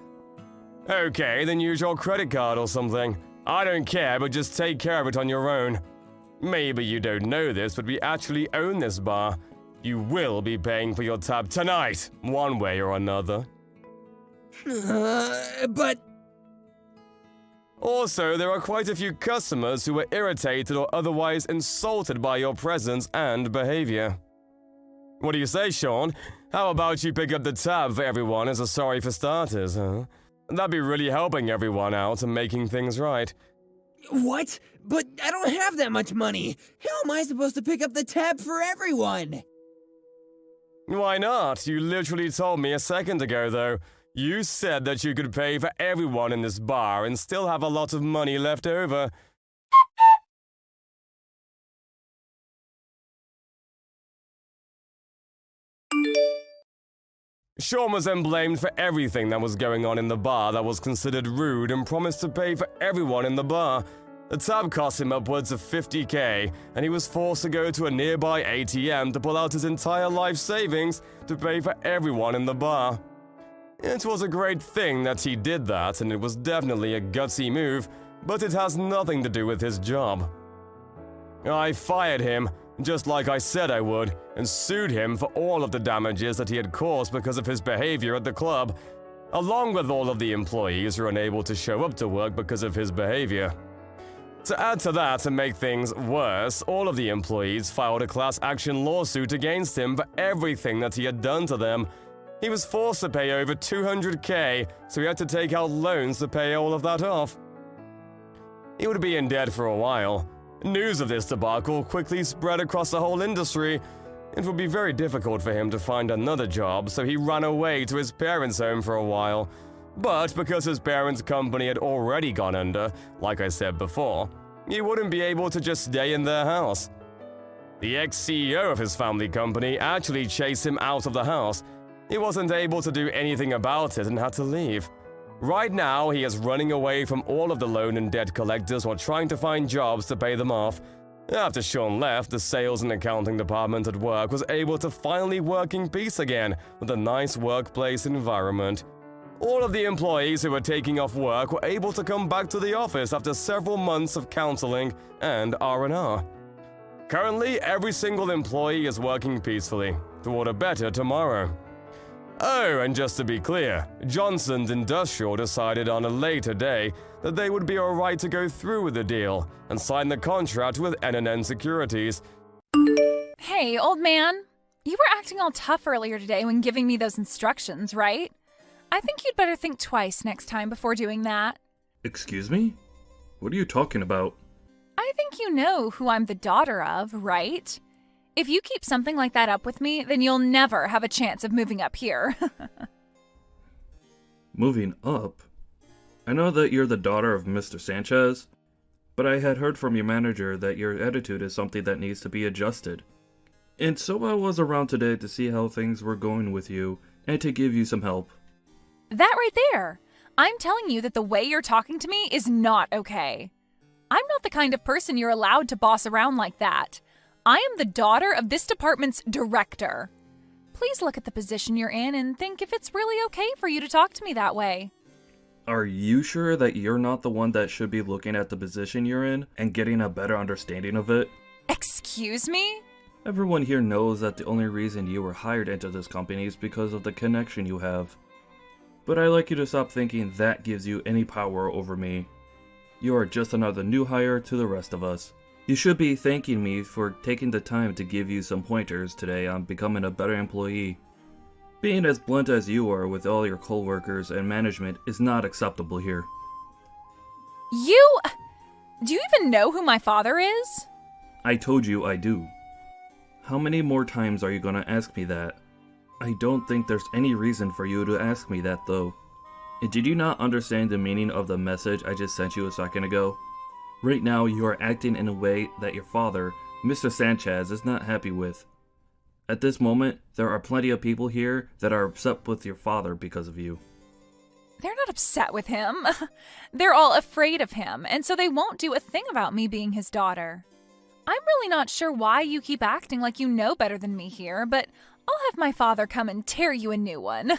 Okay, then use your credit card or something. I don't care, but just take care of it on your own. Maybe you don't know this, but we actually own this bar. You will be paying for your tab tonight, one way or another. But... Also, there are quite a few customers who were irritated or otherwise insulted by your presence and behavior. What do you say, Sean? How about you pick up the tab for everyone as a sorry for starters, huh? That'd be really helping everyone out and making things right. What? But I don't have that much money. How am I supposed to pick up the tab for everyone? Why not? You literally told me a second ago, though. You said that you could pay for everyone in this bar and still have a lot of money left over. Sean was then blamed for everything that was going on in the bar that was considered rude and promised to pay for everyone in the bar. The tab cost him upwards of $50,000, and he was forced to go to a nearby ATM to pull out his entire life savings to pay for everyone in the bar. It was a great thing that he did that, and it was definitely a gutsy move, but it has nothing to do with his job. I fired him, just like I said I would, and sued him for all of the damages that he had caused because of his behavior at the club, along with all of the employees who were unable to show up to work because of his behavior. To add to that and make things worse, all of the employees filed a class action lawsuit against him for everything that he had done to them. He was forced to pay over $200K, so he had to take out loans to pay all of that off. He would be in debt for a while. News of this debacle quickly spread across the whole industry. It would be very difficult for him to find another job, so he ran away to his parents' home for a while. But because his parents' company had already gone under, like I said before, he wouldn't be able to just stay in their house. The ex-CEO of his family company actually chased him out of the house. He wasn't able to do anything about it and had to leave. Right now, he is running away from all of the loan and debt collectors while trying to find jobs to pay them off. After Sean left, the sales and accounting department at work was able to finally work in peace again with a nice workplace environment. All of the employees who were taking off work were able to come back to the office after several months of counseling and R&R. Currently, every single employee is working peacefully toward a better tomorrow. Oh, and just to be clear, Johnson's Industrial decided on a later day that they would be alright to go through with the deal and sign the contract with N&N Securities. Hey, old man. You were acting all tough earlier today when giving me those instructions, right? I think you'd better think twice next time before doing that. Excuse me? What are you talking about? I think you know who I'm the daughter of, right? If you keep something like that up with me, then you'll never have a chance of moving up here. Moving up? I know that you're the daughter of Mr. Sanchez, but I had heard from your manager that your attitude is something that needs to be adjusted. And so I was around today to see how things were going with you and to give you some help. That right there. I'm telling you that the way you're talking to me is not okay. I'm not the kind of person you're allowed to boss around like that. I am the daughter of this department's director. Please look at the position you're in and think if it's really okay for you to talk to me that way. Are you sure that you're not the one that should be looking at the position you're in and getting a better understanding of it? Excuse me? Everyone here knows that the only reason you were hired into this company is because of the connection you have. But I'd like you to stop thinking that gives you any power over me. You are just another new hire to the rest of us. You should be thanking me for taking the time to give you some pointers today on becoming a better employee. Being as blunt as you are with all your coworkers and management is not acceptable here. Do you even know who my father is? I told you I do. How many more times are you gonna ask me that? I don't think there's any reason for you to ask me that though. And did you not understand the meaning of the message I just sent you a second ago? Right now you are acting in a way that your father, Mr. Sanchez, is not happy with. At this moment, there are plenty of people here that are upset with your father because of you. They're not upset with him. They're all afraid of him, and so they won't do a thing about me being his daughter. I'm really not sure why you keep acting like you know better than me here, but I'll have my father come and tear you a new one.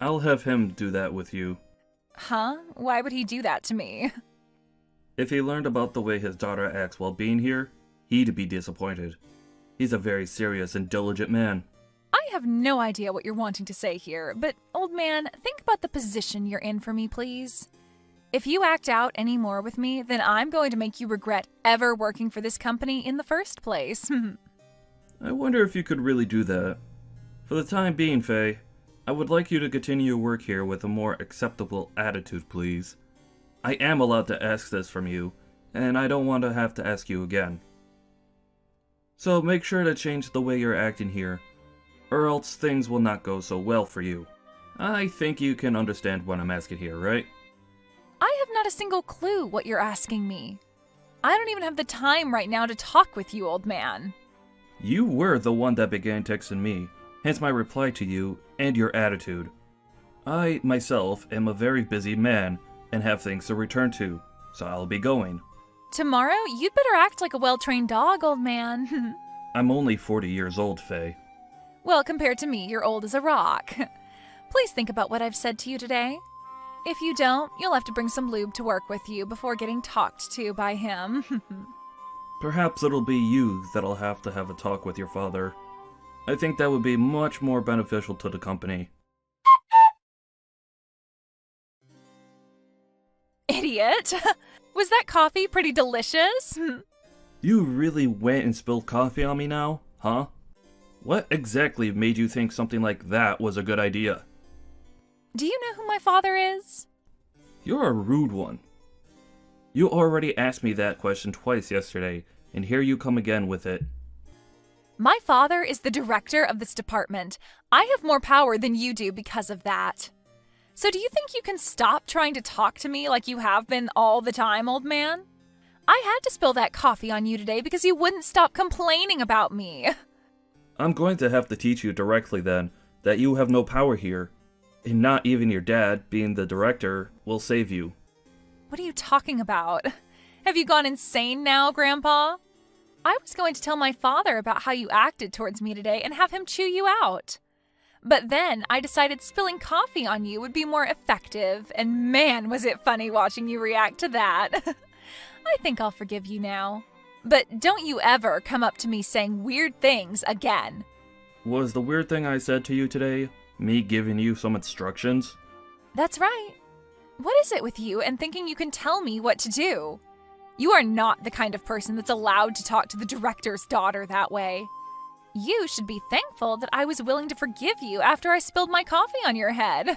I'll have him do that with you. Huh? Why would he do that to me? If he learned about the way his daughter acts while being here, he'd be disappointed. He's a very serious and diligent man. I have no idea what you're wanting to say here, but old man, think about the position you're in for me, please. If you act out any more with me, then I'm going to make you regret ever working for this company in the first place. I wonder if you could really do that. For the time being, Faye, I would like you to continue your work here with a more acceptable attitude, please. I am allowed to ask this from you, and I don't want to have to ask you again. So make sure to change the way you're acting here, or else things will not go so well for you. I think you can understand what I'm asking here, right? I have not a single clue what you're asking me. I don't even have the time right now to talk with you, old man. You were the one that began texting me, hence my reply to you and your attitude. I, myself, am a very busy man and have things to return to, so I'll be going. Tomorrow, you'd better act like a well-trained dog, old man. I'm only 40 years old, Faye. Well, compared to me, you're old as a rock. Please think about what I've said to you today. If you don't, you'll have to bring some lube to work with you before getting talked to by him. Perhaps it'll be you that'll have a talk with your father. I think that would be much more beneficial to the company. Idiot! Was that coffee pretty delicious? You really went and spilled coffee on me now, huh? What exactly made you think something like that was a good idea? Do you know who my father is? You're a rude one. You already asked me that question twice yesterday, and here you come again with it. My father is the director of this department. I have more power than you do because of that. So do you think you can stop trying to talk to me like you have been all the time, old man? I had to spill that coffee on you today because you wouldn't stop complaining about me. I'm going to have to teach you directly then that you have no power here, and not even your dad, being the director, will save you. What are you talking about? Have you gone insane now, Grandpa? I was going to tell my father about how you acted towards me today and have him chew you out. But then I decided spilling coffee on you would be more effective, and man, was it funny watching you react to that. I think I'll forgive you now. But don't you ever come up to me saying weird things again. Was the weird thing I said to you today me giving you some instructions? That's right. What is it with you and thinking you can tell me what to do? You are not the kind of person that's allowed to talk to the director's daughter that way. You should be thankful that I was willing to forgive you after I spilled my coffee on your head.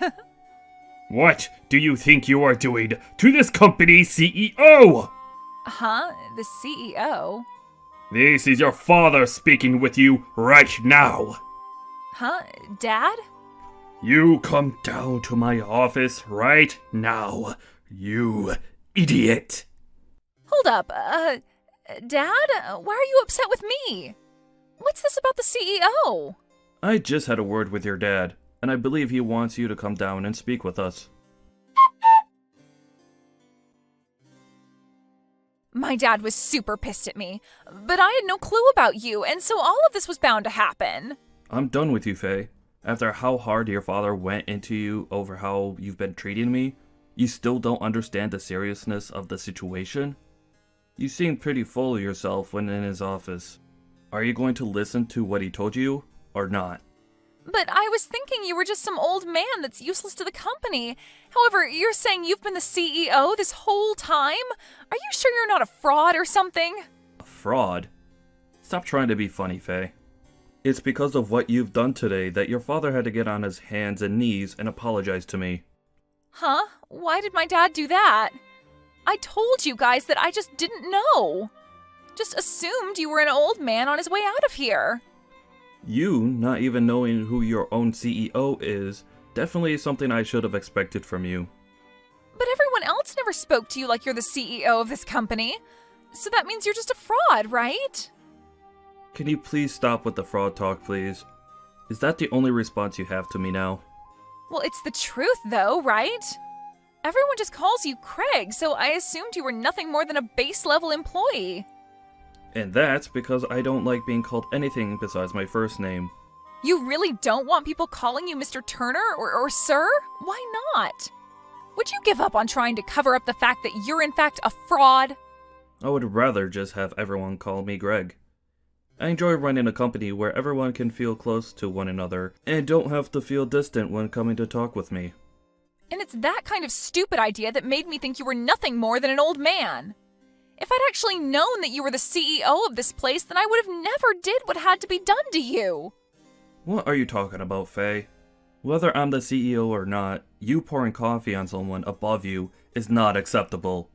What do you think you are doing to this company's CEO? Huh? The CEO? This is your father speaking with you right now. Huh? Dad? You come down to my office right now, you idiot. Hold up, Dad? Why are you upset with me? What's this about the CEO? I just had a word with your dad, and I believe he wants you to come down and speak with us. My dad was super pissed at me, but I had no clue about you, and so all of this was bound to happen. I'm done with you, Faye. After how hard your father went into you over how you've been treating me, you still don't understand the seriousness of the situation? You seemed pretty full of yourself when in his office. Are you going to listen to what he told you, or not? But I was thinking you were just some old man that's useless to the company. However, you're saying you've been the CEO this whole time? Are you sure you're not a fraud or something? A fraud? Stop trying to be funny, Faye. It's because of what you've done today that your father had to get on his hands and knees and apologize to me. Huh? Why did my dad do that? I told you guys that I just didn't know. Just assumed you were an old man on his way out of here. You not even knowing who your own CEO is definitely something I should have expected from you. But everyone else never spoke to you like you're the CEO of this company. So that means you're just a fraud, right? Can you please stop with the fraud talk, please? Is that the only response you have to me now? Well, it's the truth, though, right? Everyone just calls you Craig, so I assumed you were nothing more than a base-level employee. And that's because I don't like being called anything besides my first name. You really don't want people calling you Mr. Turner or Sir? Why not? Would you give up on trying to cover up the fact that you're in fact a fraud? I would rather just have everyone call me Greg. I enjoy running a company where everyone can feel close to one another and don't have to feel distant when coming to talk with me. And it's that kind of stupid idea that made me think you were nothing more than an old man. If I'd actually known that you were the CEO of this place, then I would have never did what had to be done to you. What are you talking about, Faye? Whether I'm the CEO or not, you pouring coffee on someone above you is not acceptable.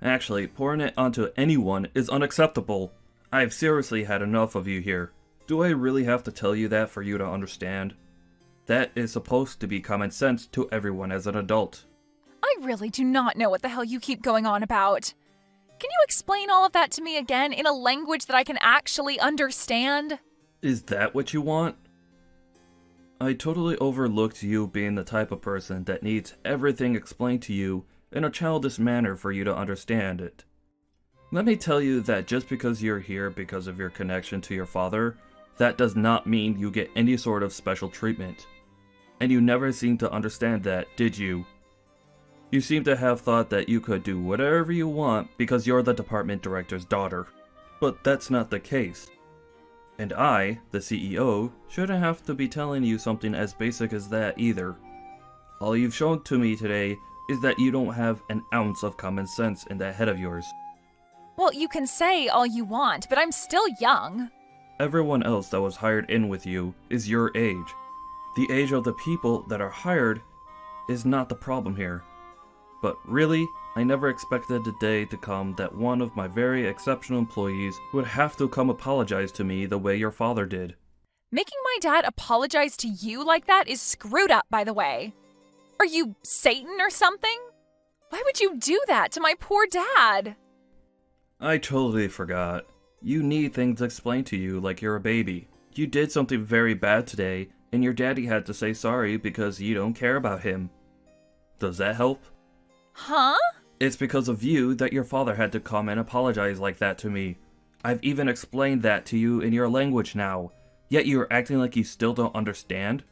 Actually, pouring it onto anyone is unacceptable. I've seriously had enough of you here. Do I really have to tell you that for you to understand? That is supposed to be common sense to everyone as an adult. I really do not know what the hell you keep going on about. Can you explain all of that to me again in a language that I can actually understand? Is that what you want? I totally overlooked you being the type of person that needs everything explained to you in a childish manner for you to understand it. Let me tell you that just because you're here because of your connection to your father, that does not mean you get any sort of special treatment. And you never seemed to understand that, did you? You seem to have thought that you could do whatever you want because you're the department director's daughter. But that's not the case. And I, the CEO, shouldn't have to be telling you something as basic as that either. All you've shown to me today is that you don't have an ounce of common sense in that head of yours. Well, you can say all you want, but I'm still young. Everyone else that was hired in with you is your age. The age of the people that are hired is not the problem here. But really, I never expected the day to come that one of my very exceptional employees would have to come apologize to me the way your father did. Making my dad apologize to you like that is screwed up, by the way. Are you Satan or something? Why would you do that to my poor dad? I totally forgot. You need things explained to you like you're a baby. You did something very bad today, and your daddy had to say sorry because you don't care about him. Does that help? Huh? It's because of you that your father had to come and apologize like that to me. I've even explained that to you in your language now, yet you're acting like you still don't understand?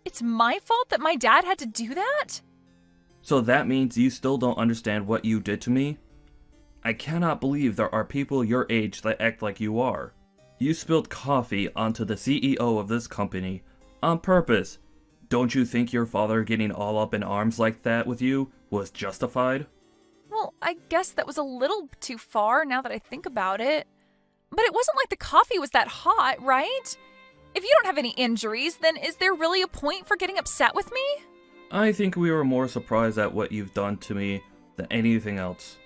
It's my fault that my dad had to do that? So that means you still don't understand what you did to me? I cannot believe there are people your age that act like you are. You spilled coffee onto the CEO of this company on purpose. Don't you think your father getting all up in arms like that with you was justified? Well, I guess that was a little too far now that I think about it. But it wasn't like the coffee was that hot, right? If you don't have any injuries, then is there really a point for getting upset with me? I think we were more surprised at what you've done to me than anything else.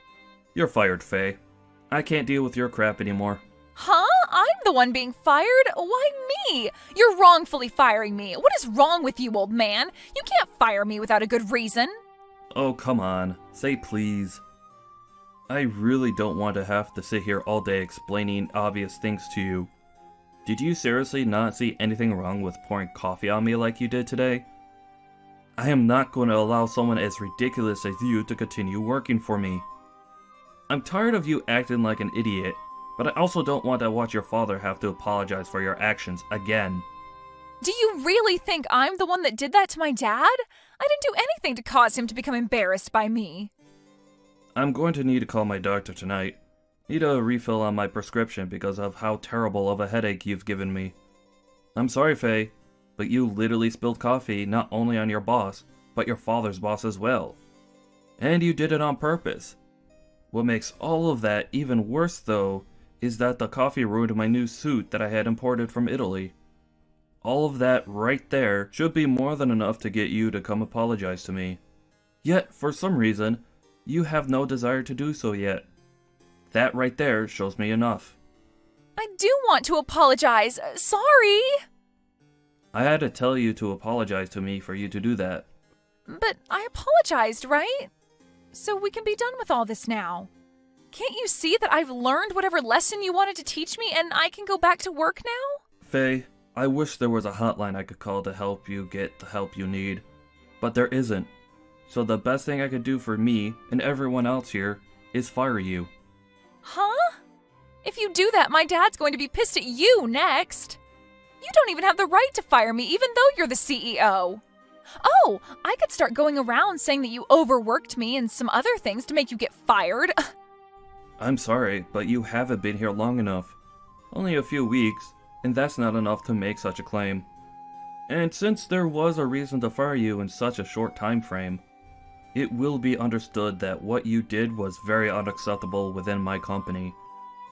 You're fired, Faye. I can't deal with your crap anymore. Huh? I'm the one being fired? Why me? You're wrongfully firing me. What is wrong with you, old man? You can't fire me without a good reason. Oh, come on. Say please. I really don't want to have to sit here all day explaining obvious things to you. Did you seriously not see anything wrong with pouring coffee on me like you did today? I am not going to allow someone as ridiculous as you to continue working for me. I'm tired of you acting like an idiot, but I also don't want to watch your father have to apologize for your actions again. Do you really think I'm the one that did that to my dad? I didn't do anything to cause him to become embarrassed by me. I'm going to need to call my doctor tonight. Need a refill on my prescription because of how terrible of a headache you've given me. I'm sorry, Faye, but you literally spilled coffee not only on your boss, but your father's boss as well. And you did it on purpose. What makes all of that even worse, though, is that the coffee ruined my new suit that I had imported from Italy. All of that right there should be more than enough to get you to come apologize to me. Yet, for some reason, you have no desire to do so yet. That right there shows me enough. I do want to apologize. Sorry. I had to tell you to apologize to me for you to do that. But I apologized, right? So we can be done with all this now. Can't you see that I've learned whatever lesson you wanted to teach me and I can go back to work now? Faye, I wish there was a hotline I could call to help you get the help you need. But there isn't. So the best thing I could do for me and everyone else here is fire you. Huh? If you do that, my dad's going to be pissed at you next. You don't even have the right to fire me, even though you're the CEO. Oh, I could start going around saying that you overworked me and some other things to make you get fired. I'm sorry, but you haven't been here long enough. Only a few weeks, and that's not enough to make such a claim. And since there was a reason to fire you in such a short time frame, it will be understood that what you did was very unacceptable within my company.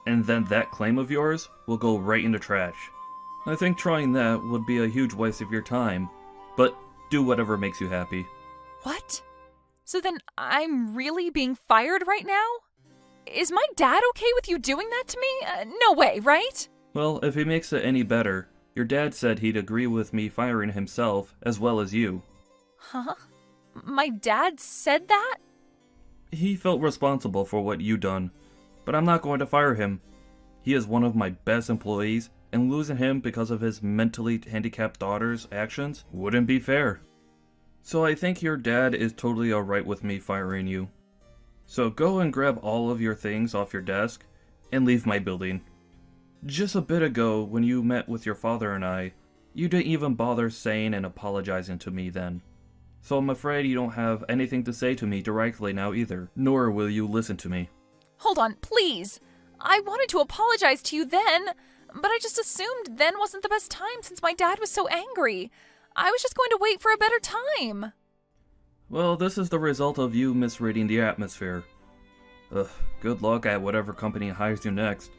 And then that claim of yours will go right in the trash. I think trying that would be a huge waste of your time, but do whatever makes you happy. What? So then I'm really being fired right now? Is my dad okay with you doing that to me? No way, right? Well, if it makes it any better, your dad said he'd agree with me firing himself as well as you. Huh? My dad said that? He felt responsible for what you done, but I'm not going to fire him. He is one of my best employees, and losing him because of his mentally handicapped daughter's actions wouldn't be fair. So I think your dad is totally alright with me firing you. So go and grab all of your things off your desk and leave my building. Just a bit ago, when you met with your father and I, you didn't even bother saying and apologizing to me then. So I'm afraid you don't have anything to say to me directly now either, nor will you listen to me. Hold on, please. I wanted to apologize to you then, but I just assumed then wasn't the best time since my dad was so angry. I was just going to wait for a better time. Well, this is the result of you misreading the atmosphere. Ugh, good luck at whatever company hires you next.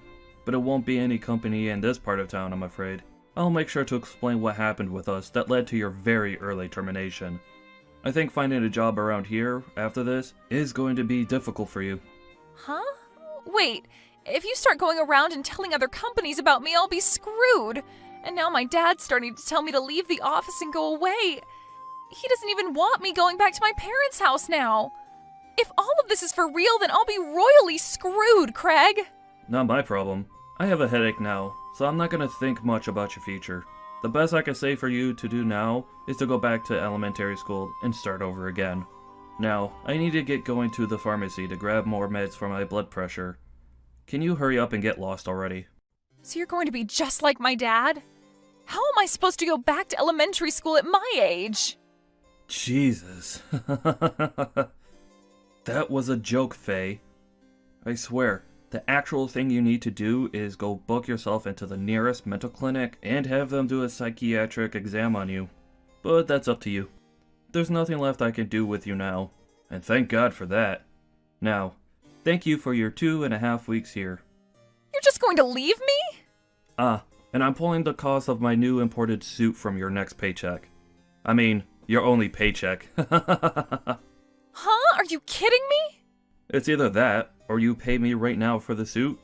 But it won't be any company in this part of town, I'm afraid. I'll make sure to explain what happened with us that led to your very early termination. I think finding a job around here, after this, is going to be difficult for you. Huh? Wait, if you start going around and telling other companies about me, I'll be screwed. And now my dad's starting to tell me to leave the office and go away. He doesn't even want me going back to my parents' house now. If all of this is for real, then I'll be royally screwed, Craig. Not my problem. I have a headache now, so I'm not gonna think much about your future. The best I can say for you to do now is to go back to elementary school and start over again. Now, I need to get going to the pharmacy to grab more meds for my blood pressure. Can you hurry up and get lost already? So you're going to be just like my dad? How am I supposed to go back to elementary school at my age? Jesus. That was a joke, Faye. I swear, the actual thing you need to do is go book yourself into the nearest mental clinic and have them do a psychiatric exam on you. But that's up to you. There's nothing left I can do with you now, and thank God for that. Now, thank you for your 2.5 weeks here. You're just going to leave me? And I'm pulling the cost of my new imported suit from your next paycheck. I mean, your only paycheck. Huh? Are you kidding me? It's either that, or you pay me right now for the suit.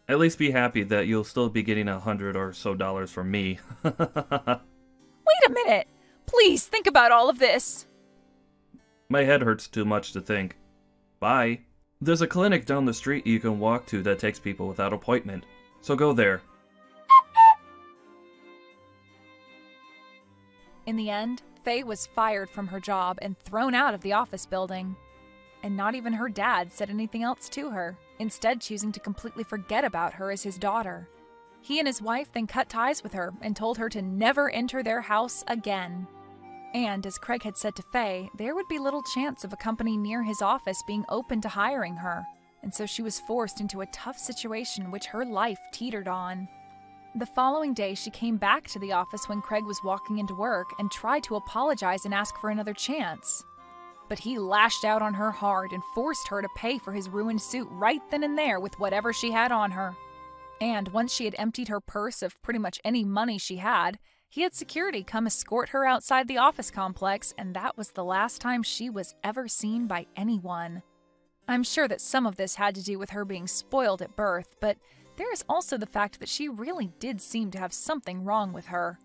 At least be happy that you'll still be getting $100 or so from me. Wait a minute. Please think about all of this. My head hurts too much to think. Bye. There's a clinic down the street you can walk to that takes people without appointment. So go there. In the end, Faye was fired from her job and thrown out of the office building. And not even her dad said anything else to her, instead choosing to completely forget about her as his daughter. He and his wife then cut ties with her and told her to never enter their house again. And as Craig had said to Faye, there would be little chance of a company near his office being open to hiring her, and so she was forced into a tough situation which her life teetered on. The following day, she came back to the office when Craig was walking into work and tried to apologize and ask for another chance. But he lashed out on her hard and forced her to pay for his ruined suit right then and there with whatever she had on her. And once she had emptied her purse of pretty much any money she had, he had security come escort her outside the office complex, and that was the last time she was ever seen by anyone. I'm sure that some of this had to do with her being spoiled at birth, but there is also the fact that she really did seem to have something wrong with her.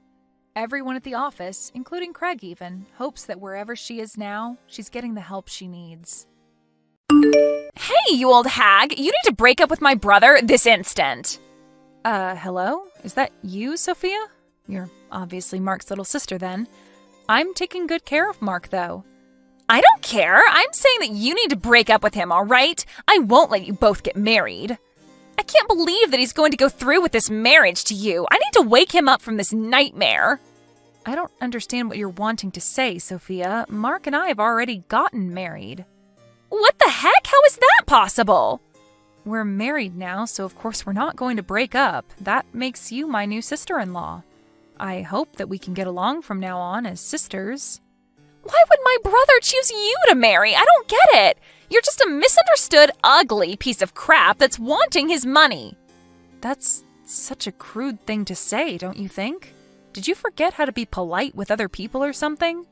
Everyone at the office, including Craig even, hopes that wherever she is now, she's getting the help she needs. Hey, you old hag! You need to break up with my brother this instant! Hello? Is that you, Sophia? You're obviously Mark's little sister then. I'm taking good care of Mark, though. I don't care! I'm saying that you need to break up with him, alright? I won't let you both get married. I can't believe that he's going to go through with this marriage to you. I need to wake him up from this nightmare. I don't understand what you're wanting to say, Sophia. Mark and I have already gotten married. What the heck? How is that possible? We're married now, so of course we're not going to break up. That makes you my new sister-in-law. I hope that we can get along from now on as sisters. Why would my brother choose you to marry? I don't get it. You're just a misunderstood, ugly piece of crap that's wanting his money. That's such a crude thing to say, don't you think? Did you forget how to be polite with other people or something?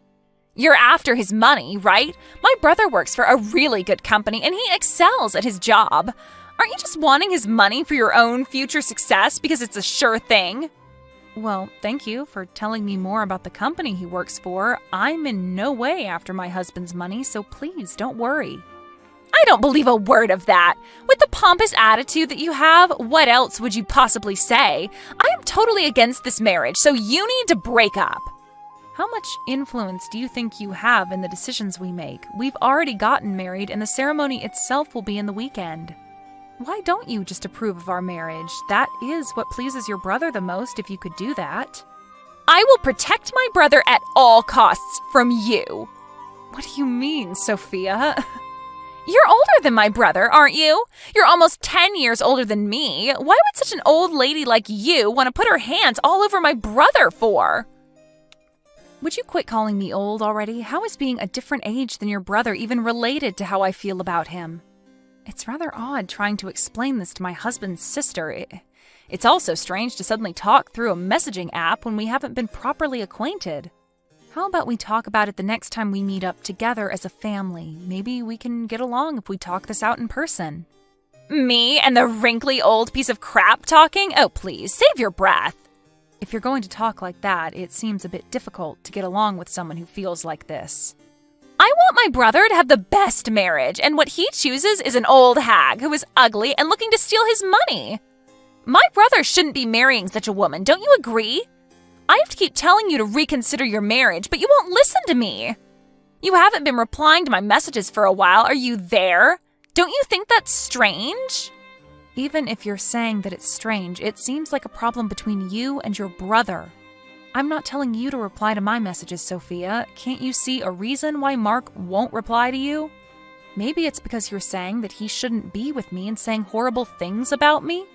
You're after his money, right? My brother works for a really good company and he excels at his job. Aren't you just wanting his money for your own future success because it's a sure thing? Well, thank you for telling me more about the company he works for. I'm in no way after my husband's money, so please don't worry. I don't believe a word of that. With the pompous attitude that you have, what else would you possibly say? I am totally against this marriage, so you need to break up. How much influence do you think you have in the decisions we make? We've already gotten married, and the ceremony itself will be in the weekend. Why don't you just approve of our marriage? That is what pleases your brother the most if you could do that. I will protect my brother at all costs from you. What do you mean, Sophia? You're older than my brother, aren't you? You're almost 10 years older than me. Why would such an old lady like you want to put her hands all over my brother for? Would you quit calling me old already? How is being a different age than your brother even related to how I feel about him? It's rather odd trying to explain this to my husband's sister. It's also strange to suddenly talk through a messaging app when we haven't been properly acquainted. How about we talk about it the next time we meet up together as a family? Maybe we can get along if we talk this out in person. Me and the wrinkly old piece of crap talking? Oh, please, save your breath. If you're going to talk like that, it seems a bit difficult to get along with someone who feels like this. I want my brother to have the best marriage, and what he chooses is an old hag who is ugly and looking to steal his money. My brother shouldn't be marrying such a woman, don't you agree? I have to keep telling you to reconsider your marriage, but you won't listen to me. You haven't been replying to my messages for a while. Are you there? Don't you think that's strange? Even if you're saying that it's strange, it seems like a problem between you and your brother. I'm not telling you to reply to my messages, Sophia. Can't you see a reason why Mark won't reply to you? Maybe it's because you're saying that he shouldn't be with me and saying horrible things about me?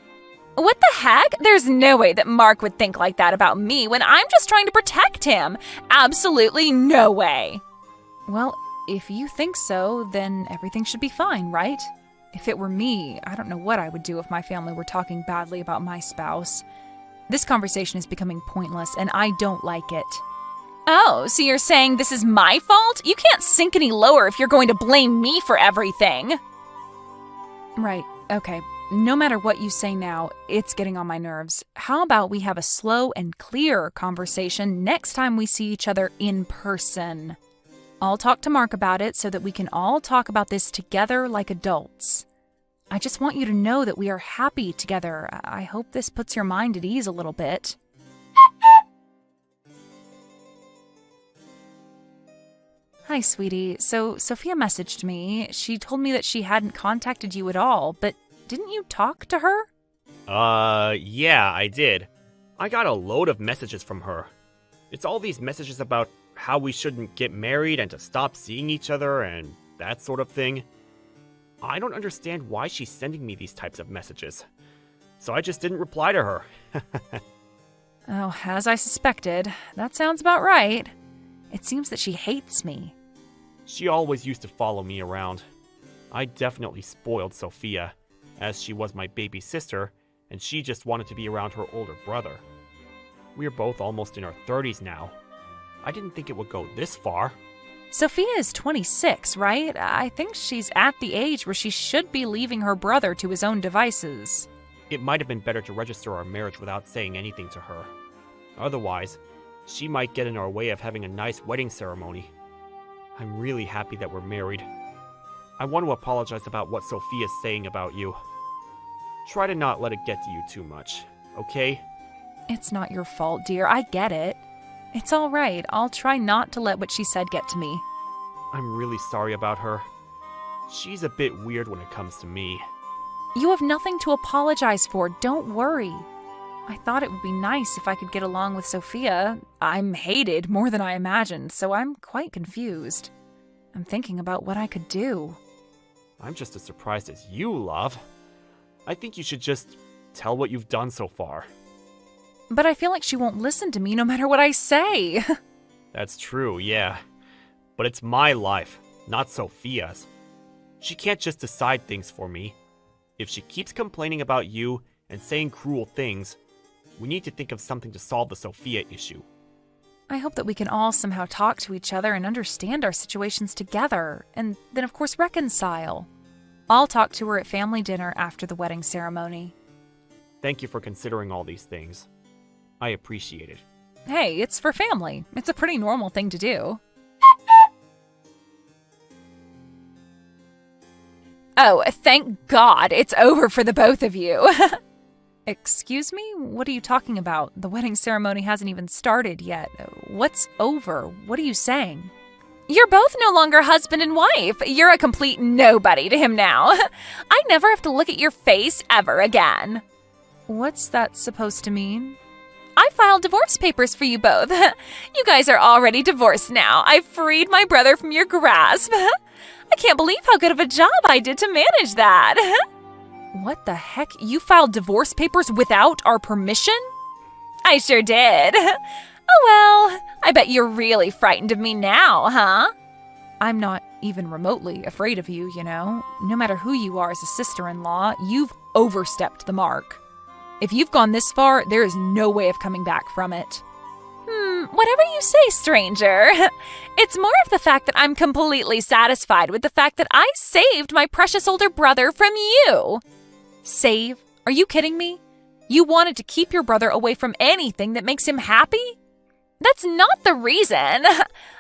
What the heck? There's no way that Mark would think like that about me when I'm just trying to protect him. Absolutely no way. Well, if you think so, then everything should be fine, right? If it were me, I don't know what I would do if my family were talking badly about my spouse. This conversation is becoming pointless, and I don't like it. Oh, so you're saying this is my fault? You can't sink any lower if you're going to blame me for everything. Right, okay. No matter what you say now, it's getting on my nerves. How about we have a slow and clear conversation next time we see each other in person? I'll talk to Mark about it so that we can all talk about this together like adults. I just want you to know that we are happy together. I hope this puts your mind at ease a little bit. Hi, sweetie. So Sophia messaged me. She told me that she hadn't contacted you at all, but didn't you talk to her? Yeah, I did. I got a load of messages from her. It's all these messages about how we shouldn't get married and to stop seeing each other and that sort of thing. I don't understand why she's sending me these types of messages. So I just didn't reply to her. Oh, as I suspected. That sounds about right. It seems that she hates me. She always used to follow me around. I definitely spoiled Sophia, as she was my baby sister, and she just wanted to be around her older brother. We're both almost in our 30s now. I didn't think it would go this far. Sophia is 26, right? I think she's at the age where she should be leaving her brother to his own devices. It might have been better to register our marriage without saying anything to her. Otherwise, she might get in our way of having a nice wedding ceremony. I'm really happy that we're married. I want to apologize about what Sophia's saying about you. Try to not let it get to you too much, okay? It's not your fault, dear. I get it. It's all right. I'll try not to let what she said get to me. I'm really sorry about her. She's a bit weird when it comes to me. You have nothing to apologize for. Don't worry. I thought it would be nice if I could get along with Sophia. I'm hated more than I imagined, so I'm quite confused. I'm thinking about what I could do. I'm just as surprised as you, love. I think you should just tell what you've done so far. But I feel like she won't listen to me no matter what I say. That's true, yeah. But it's my life, not Sophia's. She can't just decide things for me. If she keeps complaining about you and saying cruel things, we need to think of something to solve the Sophia issue. I hope that we can all somehow talk to each other and understand our situations together, and then of course reconcile. I'll talk to her at family dinner after the wedding ceremony. Thank you for considering all these things. I appreciate it. Hey, it's for family. It's a pretty normal thing to do. Oh, thank God it's over for the both of you. Excuse me? What are you talking about? The wedding ceremony hasn't even started yet. What's over? What are you saying? You're both no longer husband and wife. You're a complete nobody to him now. I never have to look at your face ever again. What's that supposed to mean? I filed divorce papers for you both. You guys are already divorced now. I've freed my brother from your grasp. I I can't believe how good of a job I did to manage that. What the heck? You filed divorce papers without our permission? I sure did. Oh well, I bet you're really frightened of me now, huh? I'm not even remotely afraid of you, you know. No matter who you are as a sister-in-law, you've overstepped the mark. If you've gone this far, there is no way of coming back from it. Whatever you say, stranger. It's more of the fact that I'm completely satisfied with the fact that I saved my precious older brother from you. Save? Are you kidding me? You wanted to keep your brother away from anything that makes him happy? That's not the reason.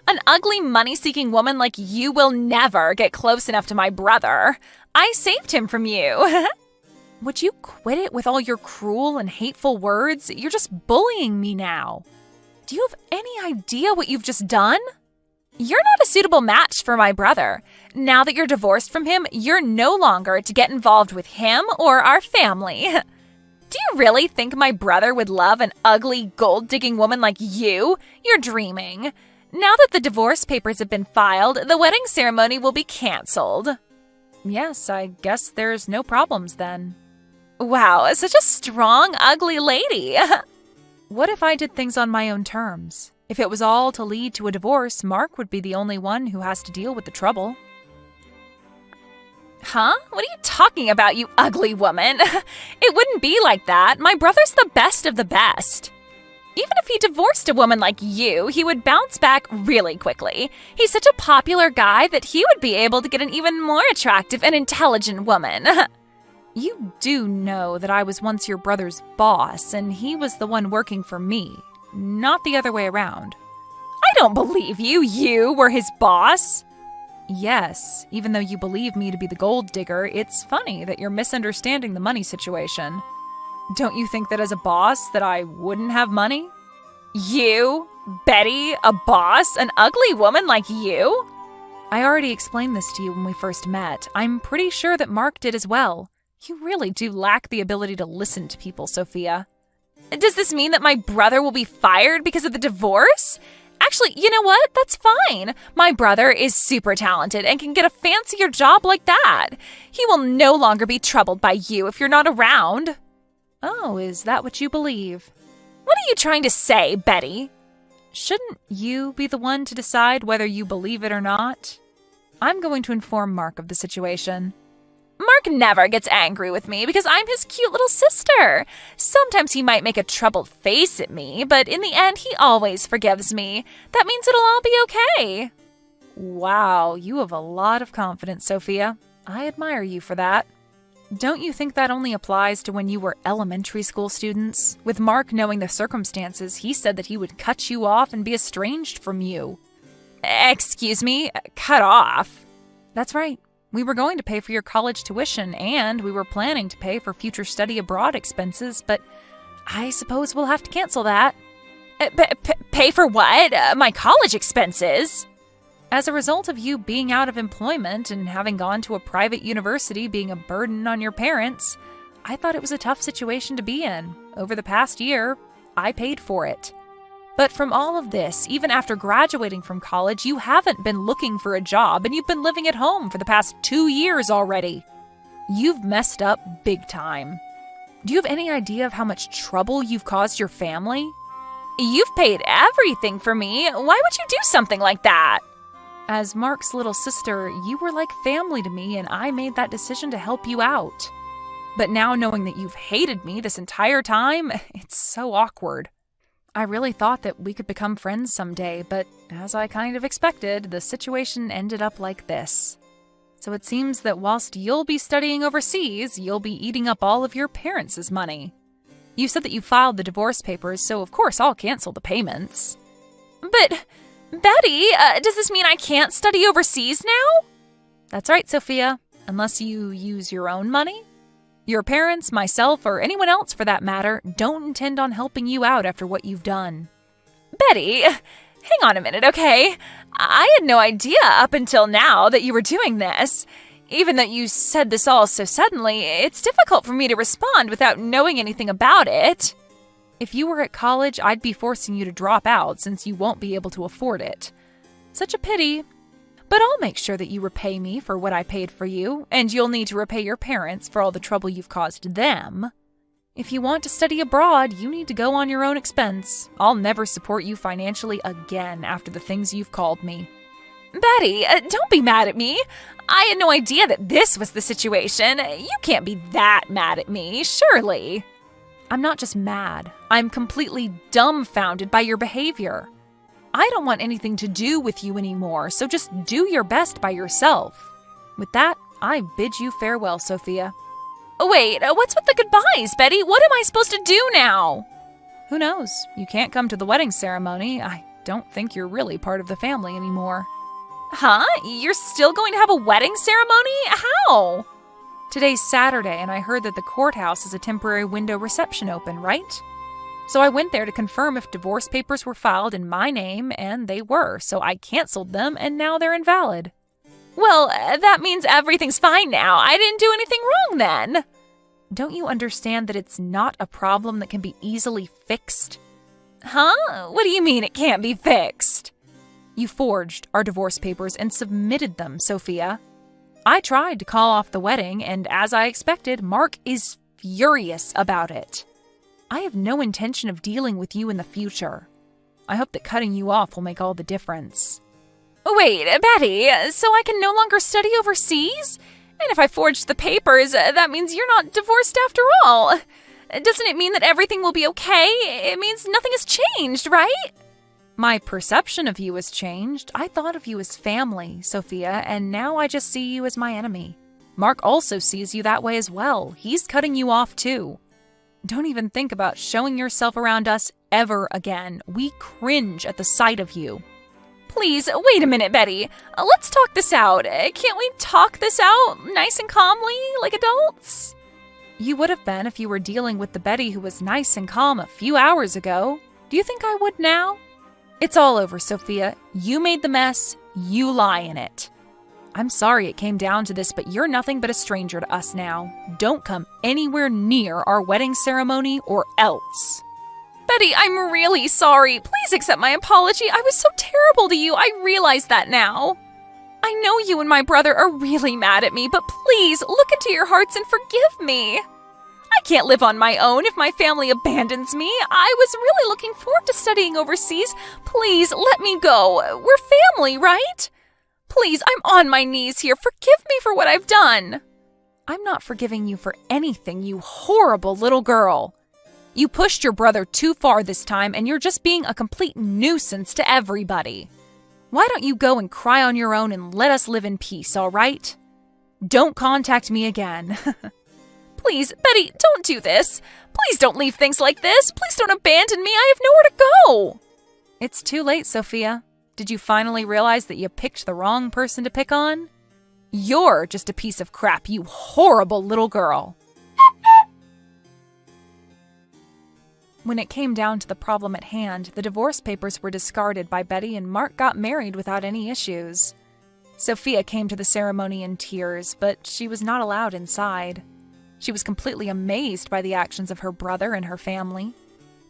An ugly, money-seeking woman like you will never get close enough to my brother. I saved him from you. Would you quit it with all your cruel and hateful words? You're just bullying me now. Do you have any idea what you've just done? You're not a suitable match for my brother. Now that you're divorced from him, you're no longer to get involved with him or our family. Do you really think my brother would love an ugly, gold-digging woman like you? You're dreaming. Now that the divorce papers have been filed, the wedding ceremony will be canceled. Yes, I guess there's no problems then. Wow, such a strong, ugly lady. What if I did things on my own terms? If it was all to lead to a divorce, Mark would be the only one who has to deal with the trouble. Huh? What are you talking about, you ugly woman? It wouldn't be like that. My brother's the best of the best. Even if he divorced a woman like you, he would bounce back really quickly. He's such a popular guy that he would be able to get an even more attractive and intelligent woman. You do know that I was once your brother's boss, and he was the one working for me, not the other way around. I don't believe you. You were his boss. Yes, even though you believe me to be the gold digger, it's funny that you're misunderstanding the money situation. Don't you think that as a boss that I wouldn't have money? You? Betty? A boss? An ugly woman like you? I already explained this to you when we first met. I'm pretty sure that Mark did as well. You really do lack the ability to listen to people, Sophia. Does this mean that my brother will be fired because of the divorce? Actually, you know what? That's fine. My brother is super talented and can get a fancier job like that. He will no longer be troubled by you if you're not around. Oh, is that what you believe? What are you trying to say, Betty? Shouldn't you be the one to decide whether you believe it or not? I'm going to inform Mark of the situation. Mark never gets angry with me because I'm his cute little sister. Sometimes he might make a troubled face at me, but in the end, he always forgives me. That means it'll all be okay. Wow, you have a lot of confidence, Sophia. I admire you for that. Don't you think that only applies to when you were elementary school students? With Mark knowing the circumstances, he said that he would cut you off and be estranged from you. Excuse me? Cut off? That's right. We were going to pay for your college tuition, and we were planning to pay for future study abroad expenses, but I suppose we'll have to cancel that. Pay for what? My college expenses? As a result of you being out of employment and having gone to a private university being a burden on your parents, I thought it was a tough situation to be in. Over the past year, I paid for it. But from all of this, even after graduating from college, you haven't been looking for a job and you've been living at home for the past 2 years already. You've messed up big time. Do you have any idea of how much trouble you've caused your family? You've paid everything for me. Why would you do something like that? As Mark's little sister, you were like family to me, and I made that decision to help you out. But now knowing that you've hated me this entire time, it's so awkward. I really thought that we could become friends someday, but as I kind of expected, the situation ended up like this. So it seems that whilst you'll be studying overseas, you'll be eating up all of your parents' money. You said that you filed the divorce papers, so of course I'll cancel the payments. But, Betty, does this mean I can't study overseas now? That's right, Sophia, unless you use your own money. Your parents, myself, or anyone else for that matter, don't intend on helping you out after what you've done. Betty, hang on a minute, okay? I had no idea up until now that you were doing this. Even though you said this all so suddenly, it's difficult for me to respond without knowing anything about it. If you were at college, I'd be forcing you to drop out since you won't be able to afford it. Such a pity. But I'll make sure that you repay me for what I paid for you, and you'll need to repay your parents for all the trouble you've caused them. If you want to study abroad, you need to go on your own expense. I'll never support you financially again after the things you've called me. Betty, don't be mad at me. I had no idea that this was the situation. You can't be that mad at me, surely. I'm not just mad. I'm completely dumbfounded by your behavior. I don't want anything to do with you anymore, so just do your best by yourself. With that, I bid you farewell, Sophia. Wait, what's with the goodbyes, Betty? What am I supposed to do now? Who knows? You can't come to the wedding ceremony. I don't think you're really part of the family anymore. Huh? You're still going to have a wedding ceremony? How? Today's Saturday, and I heard that the courthouse has a temporary window reception open, right? So I went there to confirm if divorce papers were filed in my name, and they were, so I canceled them, and now they're invalid. Well, that means everything's fine now. I didn't do anything wrong then. Don't you understand that it's not a problem that can be easily fixed? Huh? What do you mean it can't be fixed? You forged our divorce papers and submitted them, Sophia. I tried to call off the wedding, and as I expected, Mark is furious about it. I have no intention of dealing with you in the future. I hope that cutting you off will make all the difference. Wait, Betty, so I can no longer study overseas? And if I forged the papers, that means you're not divorced after all. Doesn't it mean that everything will be okay? It means nothing has changed, right? My perception of you has changed. I thought of you as family, Sophia, and now I just see you as my enemy. Mark also sees you that way as well. He's cutting you off too. Don't even think about showing yourself around us ever again. We cringe at the sight of you. Please, wait a minute, Betty. Let's talk this out. Can't we talk this out nice and calmly, like adults? You would have been if you were dealing with the Betty who was nice and calm a few hours ago. Do you think I would now? It's all over, Sophia. You made the mess. You lie in it. I'm sorry it came down to this, but you're nothing but a stranger to us now. Don't come anywhere near our wedding ceremony or else. Betty, I'm really sorry. Please accept my apology. I was so terrible to you. I realize that now. I know you and my brother are really mad at me, but please look into your hearts and forgive me. I can't live on my own if my family abandons me. I was really looking forward to studying overseas. Please let me go. We're family, right? Please, I'm on my knees here. Forgive me for what I've done. I'm not forgiving you for anything, you horrible little girl. You pushed your brother too far this time, and you're just being a complete nuisance to everybody. Why don't you go and cry on your own and let us live in peace, all right? Don't contact me again. Please, Betty, don't do this. Please don't leave things like this. Please don't abandon me. I have nowhere to go. It's too late, Sophia. Did you finally realize that you picked the wrong person to pick on? You're just a piece of crap, you horrible little girl. When it came down to the problem at hand, the divorce papers were discarded by Betty and Mark got married without any issues. Sophia came to the ceremony in tears, but she was not allowed inside. She was completely amazed by the actions of her brother and her family.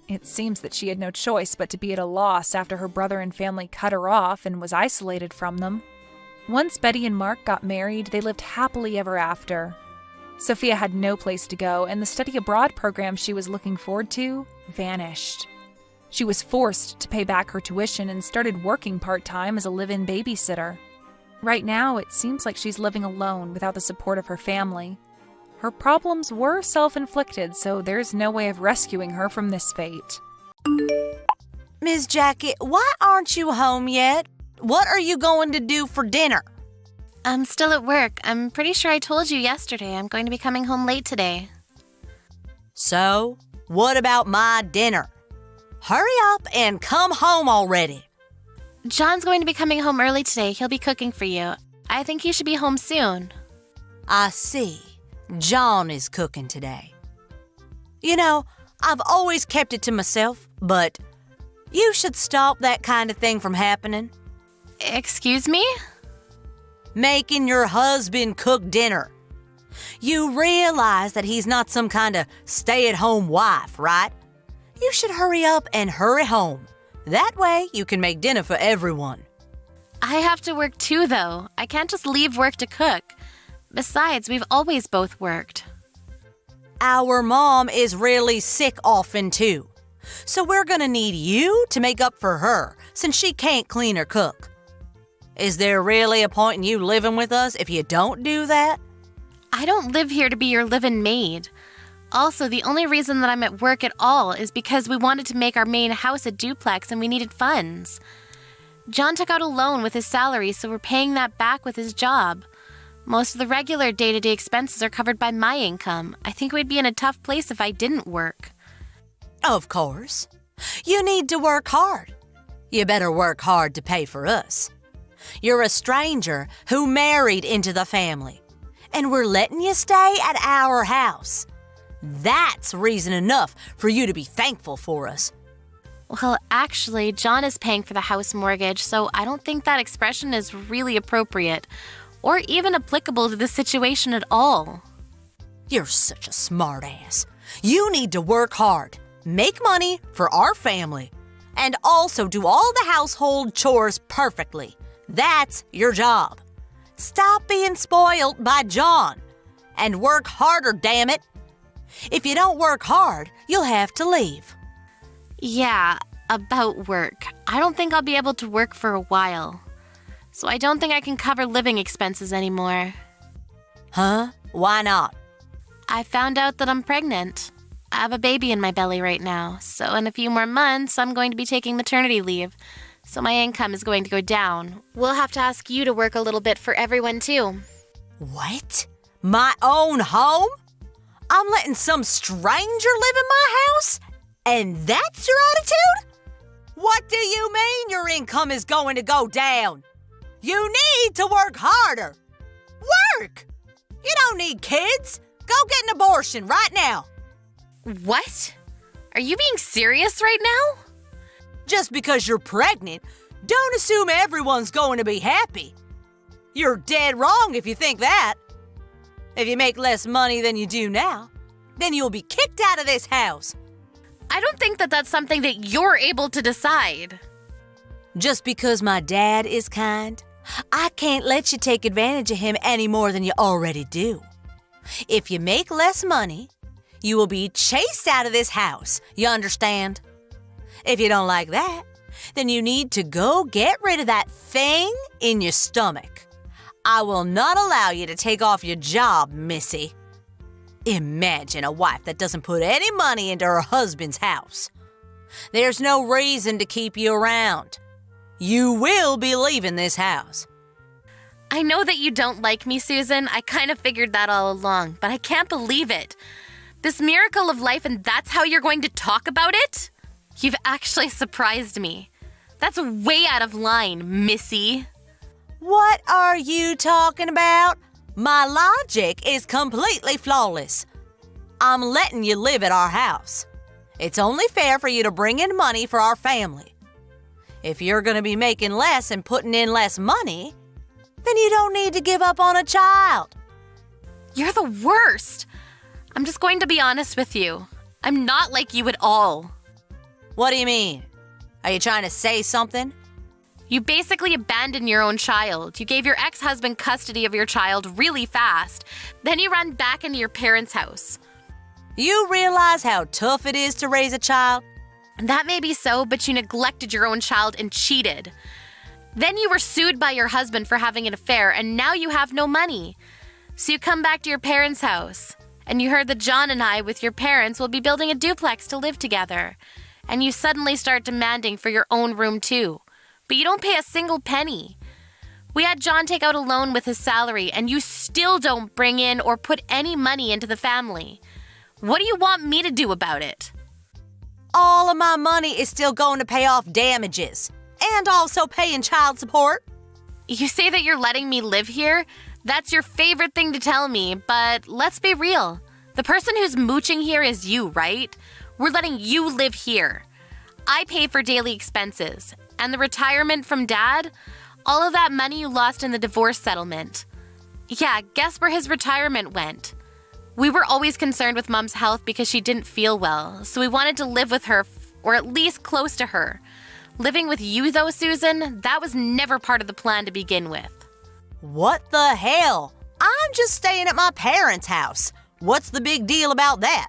It seems that she had no choice but to be at a loss after her brother and family cut her off and was isolated from them. Once Betty and Mark got married, they lived happily ever after. Sophia had no place to go, and the study abroad program she was looking forward to vanished. She was forced to pay back her tuition and started working part-time as a live-in babysitter. Right now, it seems like she's living alone without the support of her family. Her problems were self-inflicted, so there's no way of rescuing her from this fate. Miss Jackie, why aren't you home yet? What are you going to do for dinner? I'm still at work. I'm pretty sure I told you yesterday I'm going to be coming home late today. So, what about my dinner? Hurry up and come home already. John's going to be coming home early today. He'll be cooking for you. I think he should be home soon. I see. John is cooking today. You know, I've always kept it to myself, but you should stop that kind of thing from happening. Excuse me? Making your husband cook dinner. You realize that he's not some kind of stay-at-home wife, right? You should hurry up and hurry home. That way you can make dinner for everyone. I have to work too, though. I can't just leave work to cook. Besides, we've always both worked. Our mom is really sick often, too. So we're gonna need you to make up for her, since she can't clean or cook. Is there really a point in you living with us if you don't do that? I don't live here to be your live-in maid. Also, the only reason that I'm at work at all is because we wanted to make our main house a duplex and we needed funds. John took out a loan with his salary, so we're paying that back with his job. Most of the regular day-to-day expenses are covered by my income. I think we'd be in a tough place if I didn't work. Of course. You need to work hard. You better work hard to pay for us. You're a stranger who married into the family, and we're letting you stay at our house. That's reason enough for you to be thankful for us. Well, actually, John is paying for the house mortgage, so I don't think that expression is really appropriate or even applicable to the situation at all. You're such a smartass. You need to work hard, make money for our family, and also do all the household chores perfectly. That's your job. Stop being spoiled by John and work harder, damn it. If you don't work hard, you'll have to leave. Yeah, about work. I don't think I'll be able to work for a while. So I don't think I can cover living expenses anymore. Huh? Why not? I found out that I'm pregnant. I have a baby in my belly right now, so in a few more months, I'm going to be taking maternity leave. So my income is going to go down. We'll have to ask you to work a little bit for everyone, too. What? My own home? I'm letting some stranger live in my house? And that's your attitude? What do you mean your income is going to go down? You need to work harder. Work! You don't need kids. Go get an abortion right now. What? Are you being serious right now? Just because you're pregnant, don't assume everyone's going to be happy. You're dead wrong if you think that. If you make less money than you do now, then you'll be kicked out of this house. I don't think that that's something that you're able to decide. Just because my dad is kind, I can't let you take advantage of him any more than you already do. If you make less money, you will be chased out of this house, you understand? If you don't like that, then you need to go get rid of that thing in your stomach. I will not allow you to take off your job, Missy. Imagine a wife that doesn't put any money into her husband's house. There's no reason to keep you around. You will be leaving this house. I know that you don't like me, Susan. I kind of figured that all along, but I can't believe it. This miracle of life, and that's how you're going to talk about it? You've actually surprised me. That's way out of line, Missy. What are you talking about? My logic is completely flawless. I'm letting you live at our house. It's only fair for you to bring in money for our family. If you're going to be making less and putting in less money, then you don't need to give up on a child. You're the worst. I'm just going to be honest with you. I'm not like you at all. What do you mean? Are you trying to say something? You basically abandoned your own child. You gave your ex-husband custody of your child really fast. Then you ran back into your parents' house. You realize how tough it is to raise a child? That may be so, but you neglected your own child and cheated. Then you were sued by your husband for having an affair, and now you have no money. So you come back to your parents' house, and you heard that John and I, with your parents, will be building a duplex to live together. And you suddenly start demanding for your own room too. But you don't pay a single penny. We had John take out a loan with his salary, and you still don't bring in or put any money into the family. What do you want me to do about it? All of my money is still going to pay off damages and also paying child support. You say that you're letting me live here? That's your favorite thing to tell me, but let's be real. The person who's mooching here is you, right? We're letting you live here. I pay for daily expenses. And the retirement from Dad? All of that money you lost in the divorce settlement. Yeah, guess where his retirement went? We were always concerned with Mom's health because she didn't feel well, so we wanted to live with her, or at least close to her. Living with you, though, Susan, that was never part of the plan to begin with. What the hell? I'm just staying at my parents' house. What's the big deal about that?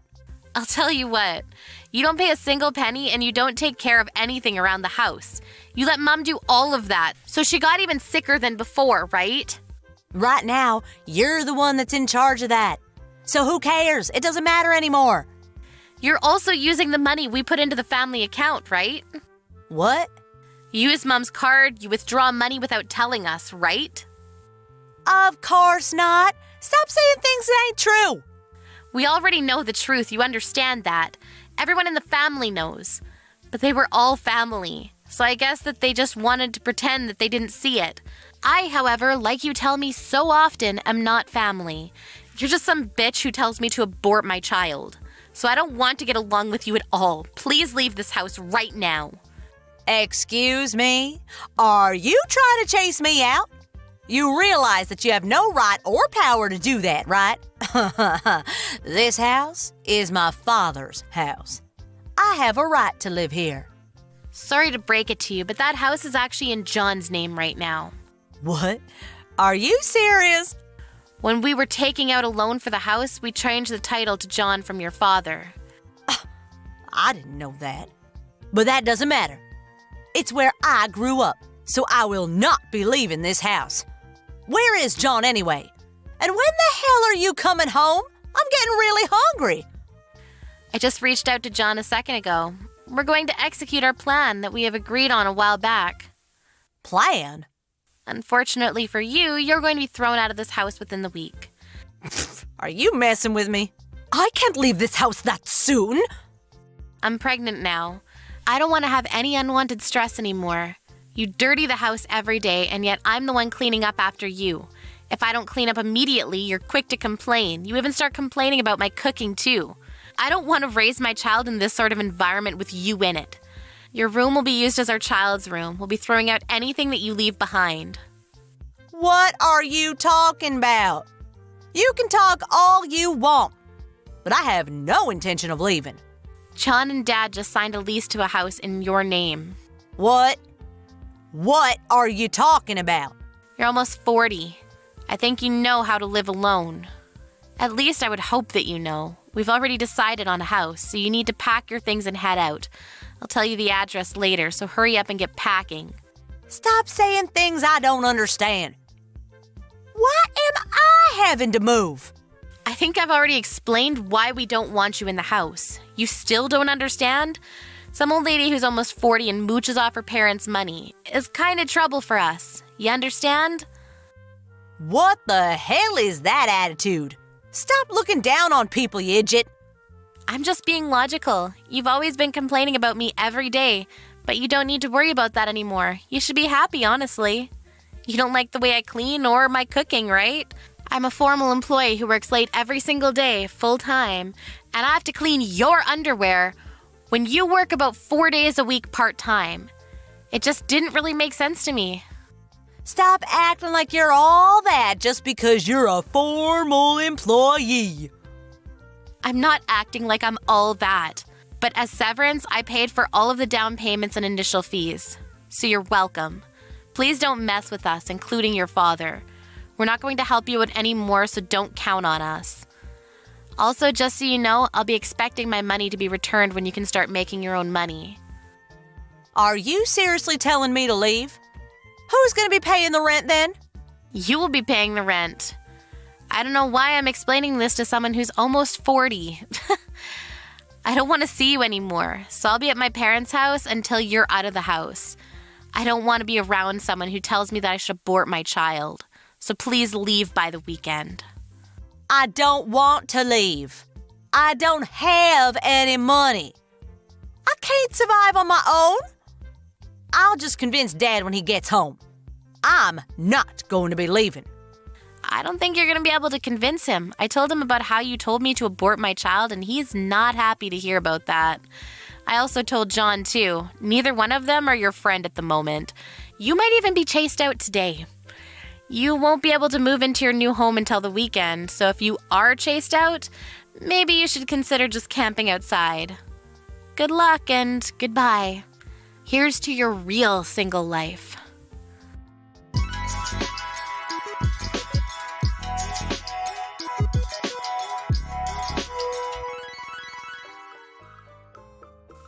I'll tell you what. You don't pay a single penny and you don't take care of anything around the house. You let Mom do all of that, so she got even sicker than before, right? Right now, you're the one that's in charge of that. So who cares? It doesn't matter anymore. You're also using the money we put into the family account, right? What? You use Mom's card, you withdraw money without telling us, right? Of course not. Stop saying things that ain't true. We already know the truth, you understand that. Everyone in the family knows. But they were all family, so I guess that they just wanted to pretend that they didn't see it. I, however, like you tell me so often, am not family. You're just some bitch who tells me to abort my child. So I don't want to get along with you at all. Please leave this house right now. Excuse me? Are you trying to chase me out? You realize that you have no right or power to do that, right? This house is my father's house. I have a right to live here. Sorry to break it to you, but that house is actually in John's name right now. What? Are you serious? When we were taking out a loan for the house, we changed the title to John from your father. I didn't know that. But that doesn't matter. It's where I grew up, so I will not be leaving this house. Where is John anyway? And when the hell are you coming home? I'm getting really hungry. I just reached out to John a second ago. We're going to execute our plan that we have agreed on a while back. Plan? Unfortunately for you, you're going to be thrown out of this house within the week. Are you messing with me? I can't leave this house that soon. I'm pregnant now. I don't want to have any unwanted stress anymore. You dirty the house every day, and yet I'm the one cleaning up after you. If I don't clean up immediately, you're quick to complain. You even start complaining about my cooking, too. I don't want to raise my child in this sort of environment with you in it. Your room will be used as our child's room. We'll be throwing out anything that you leave behind. What are you talking about? You can talk all you want, but I have no intention of leaving. John and Dad just signed a lease to a house in your name. What? What are you talking about? You're almost 40. I think you know how to live alone. At least I would hope that you know. We've already decided on a house, so you need to pack your things and head out. I'll tell you the address later, so hurry up and get packing. Stop saying things I don't understand. Why am I having to move? I think I've already explained why we don't want you in the house. You still don't understand? Some old lady who's almost 40 and mooches off her parents' money is kind of trouble for us. You understand? What the hell is that attitude? Stop looking down on people, you idiot. I'm just being logical. You've always been complaining about me every day, but you don't need to worry about that anymore. You should be happy, honestly. You don't like the way I clean or my cooking, right? I'm a formal employee who works late every single day, full time, and I have to clean your underwear when you work about 4 days a week part-time. It just didn't really make sense to me. Stop acting like you're all that just because you're a formal employee. I'm not acting like I'm all that, but as severance, I paid for all of the down payments and initial fees. So you're welcome. Please don't mess with us, including your father. We're not going to help you out anymore, so don't count on us. Also, just so you know, I'll be expecting my money to be returned when you can start making your own money. Are you seriously telling me to leave? Who's going to be paying the rent then? You will be paying the rent. I don't know why I'm explaining this to someone who's almost 40. I don't want to see you anymore, so I'll be at my parents' house until you're out of the house. I don't want to be around someone who tells me that I should abort my child. So please leave by the weekend. I don't want to leave. I don't have any money. I can't survive on my own. I'll just convince Dad when he gets home. I'm not going to be leaving. I don't think you're going to be able to convince him. I told him about how you told me to abort my child, and he's not happy to hear about that. I also told John, too. Neither one of them are your friend at the moment. You might even be chased out today. You won't be able to move into your new home until the weekend, so if you are chased out, maybe you should consider just camping outside. Good luck and goodbye. Here's to your real single life.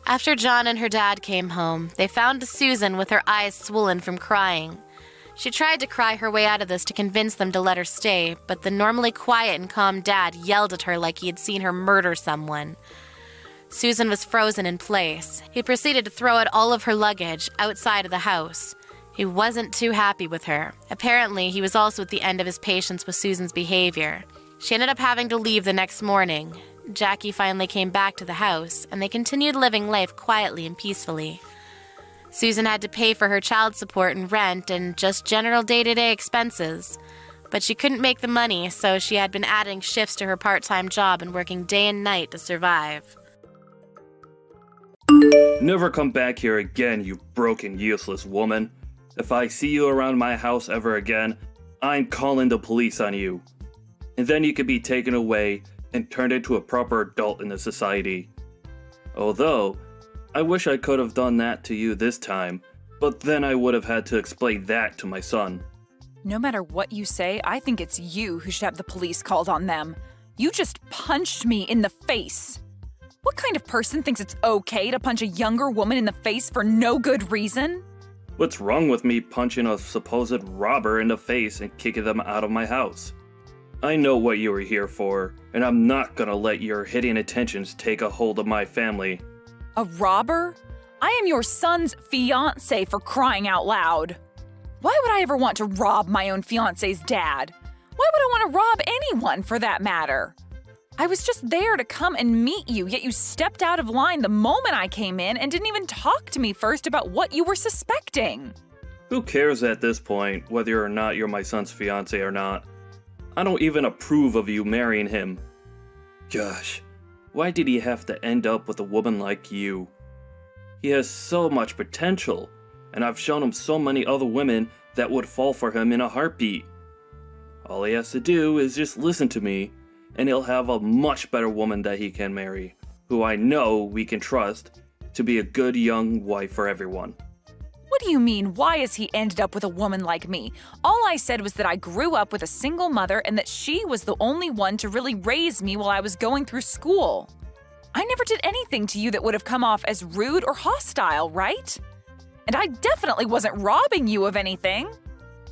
After John and her dad came home, they found Susan with her eyes swollen from crying. She tried to cry her way out of this to convince them to let her stay, but the normally quiet and calm dad yelled at her like he had seen her murder someone. Susan was frozen in place. He proceeded to throw out all of her luggage outside of the house. He wasn't too happy with her. Apparently, he was also at the end of his patience with Susan's behavior. She ended up having to leave the next morning. Jackie finally came back to the house, and they continued living life quietly and peacefully. Susan had to pay for her child support and rent and just general day-to-day expenses. But she couldn't make the money, so she had been adding shifts to her part-time job and working day and night to survive. Never come back here again, you broken, useless woman. If I see you around my house ever again, I'm calling the police on you. And then you could be taken away and turned into a proper adult in the society. Although, I wish I could have done that to you this time, but then I would have had to explain that to my son. No matter what you say, I think it's you who should have the police called on them. You just punched me in the face. What kind of person thinks it's okay to punch a younger woman in the face for no good reason? What's wrong with me punching a supposed robber in the face and kicking them out of my house? I know what you were here for, and I'm not gonna let your hitting attentions take a hold of my family. A robber? I am your son's fiancé, for crying out loud. Why would I ever want to rob my own fiancé's dad? Why would I want to rob anyone, for that matter? I was just there to come and meet you, yet you stepped out of line the moment I came in and didn't even talk to me first about what you were suspecting. Who cares at this point whether or not you're my son's fiancé or not? I don't even approve of you marrying him. Gosh, why did he have to end up with a woman like you? He has so much potential, and I've shown him so many other women that would fall for him in a heartbeat. All he has to do is just listen to me, and he'll have a much better woman that he can marry, who I know we can trust to be a good young wife for everyone. What do you mean, why has he ended up with a woman like me? All I said was that I grew up with a single mother and that she was the only one to really raise me while I was going through school. I never did anything to you that would have come off as rude or hostile, right? And I definitely wasn't robbing you of anything.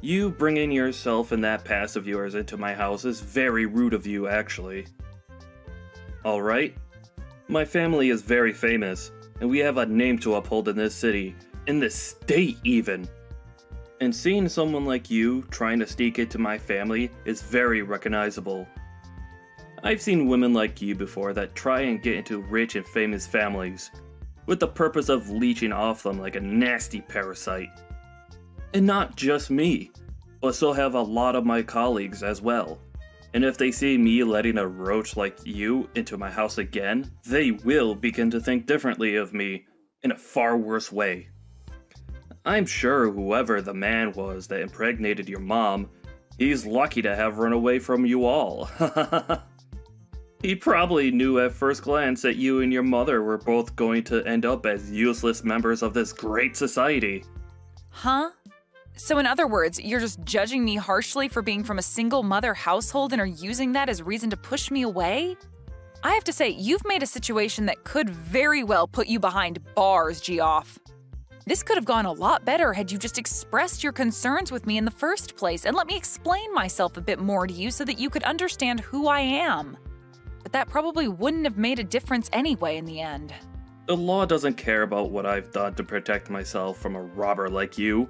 You bringing yourself and that past of yours into my house is very rude of you, actually. Alright? My family is very famous, and we have a name to uphold in this city, in this state even. And seeing someone like you trying to sneak into my family is very recognizable. I've seen women like you before that try and get into rich and famous families, with the purpose of leeching off them like a nasty parasite. And not just me, but so have a lot of my colleagues as well. And if they see me letting a roach like you into my house again, they will begin to think differently of me in a far worse way. I'm sure whoever the man was that impregnated your mom, he's lucky to have run away from you all. He probably knew at first glance that you and your mother were both going to end up as useless members of this great society. Huh? So in other words, you're just judging me harshly for being from a single mother household and are using that as reason to push me away? I have to say, you've made a situation that could very well put you behind bars, Geoff. This could have gone a lot better had you just expressed your concerns with me in the first place and let me explain myself a bit more to you so that you could understand who I am. But that probably wouldn't have made a difference anyway in the end. The law doesn't care about what I've done to protect myself from a robber like you.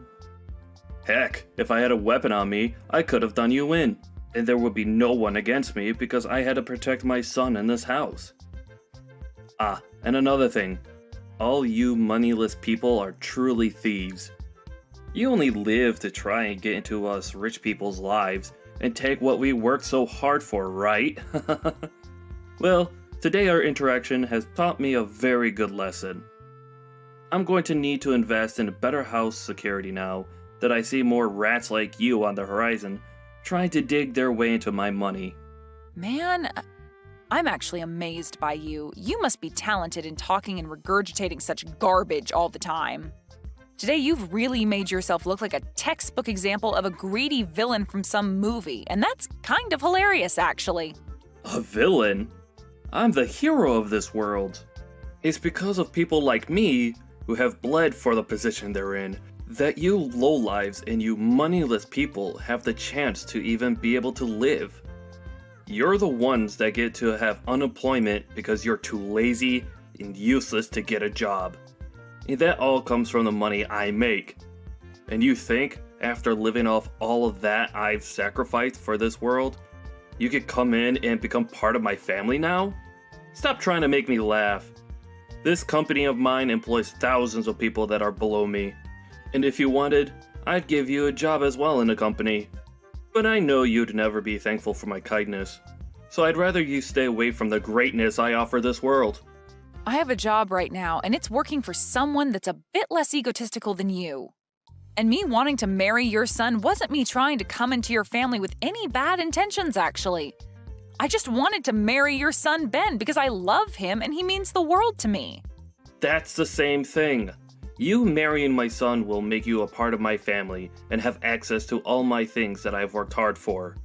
Heck, if I had a weapon on me, I could have done you in, and there would be no one against me because I had to protect my son in this house. Ah, and another thing. All you moneyless people are truly thieves. You only live to try and get into us rich people's lives and take what we worked so hard for, right? Well, today our interaction has taught me a very good lesson. I'm going to need to invest in better house security now that I see more rats like you on the horizon trying to dig their way into my money. Man, I'm actually amazed by you. You must be talented in talking and regurgitating such garbage all the time. Today, you've really made yourself look like a textbook example of a greedy villain from some movie, and that's kind of hilarious, actually. A villain? I'm the hero of this world. It's because of people like me, who have bled for the position they're in, that you lowlives and you moneyless people have the chance to even be able to live. You're the ones that get to have unemployment because you're too lazy and useless to get a job. And that all comes from the money I make. And you think, after living off all of that I've sacrificed for this world, you could come in and become part of my family now? Stop trying to make me laugh. This company of mine employs thousands of people that are below me. And if you wanted, I'd give you a job as well in the company. But I know you'd never be thankful for my kindness. So I'd rather you stay away from the greatness I offer this world. I have a job right now, and it's working for someone that's a bit less egotistical than you. And me wanting to marry your son wasn't me trying to come into your family with any bad intentions, actually. I just wanted to marry your son, Ben, because I love him and he means the world to me. That's the same thing. You marrying my son will make you a part of my family and have access to all my things that I've worked hard for.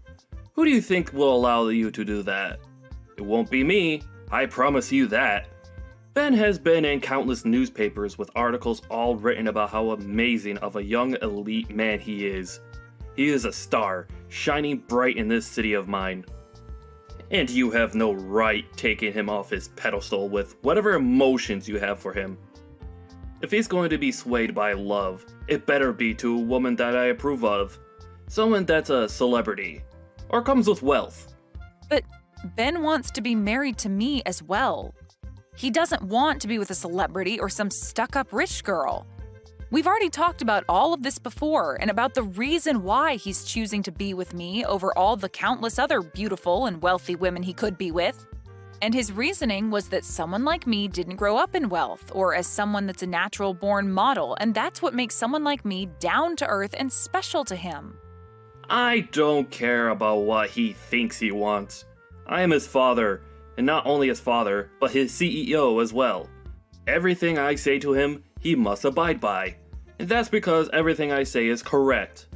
Who do you think will allow you to do that? It won't be me, I promise you that. Ben has been in countless newspapers with articles all written about how amazing of a young elite man he is. He is a star, shining bright in this city of mine. And you have no right taking him off his pedestal with whatever emotions you have for him. If he's going to be swayed by love, it better be to a woman that I approve of. Someone that's a celebrity. Or comes with wealth. But Ben wants to be married to me as well. He doesn't want to be with a celebrity or some stuck-up rich girl. We've already talked about all of this before and about the reason why he's choosing to be with me over all the countless other beautiful and wealthy women he could be with. And his reasoning was that someone like me didn't grow up in wealth or as someone that's a natural-born model, and that's what makes someone like me down to earth and special to him. I don't care about what he thinks he wants. I am his father, and not only his father, but his CEO as well. Everything I say to him, he must abide by. And that's because everything I say is correct.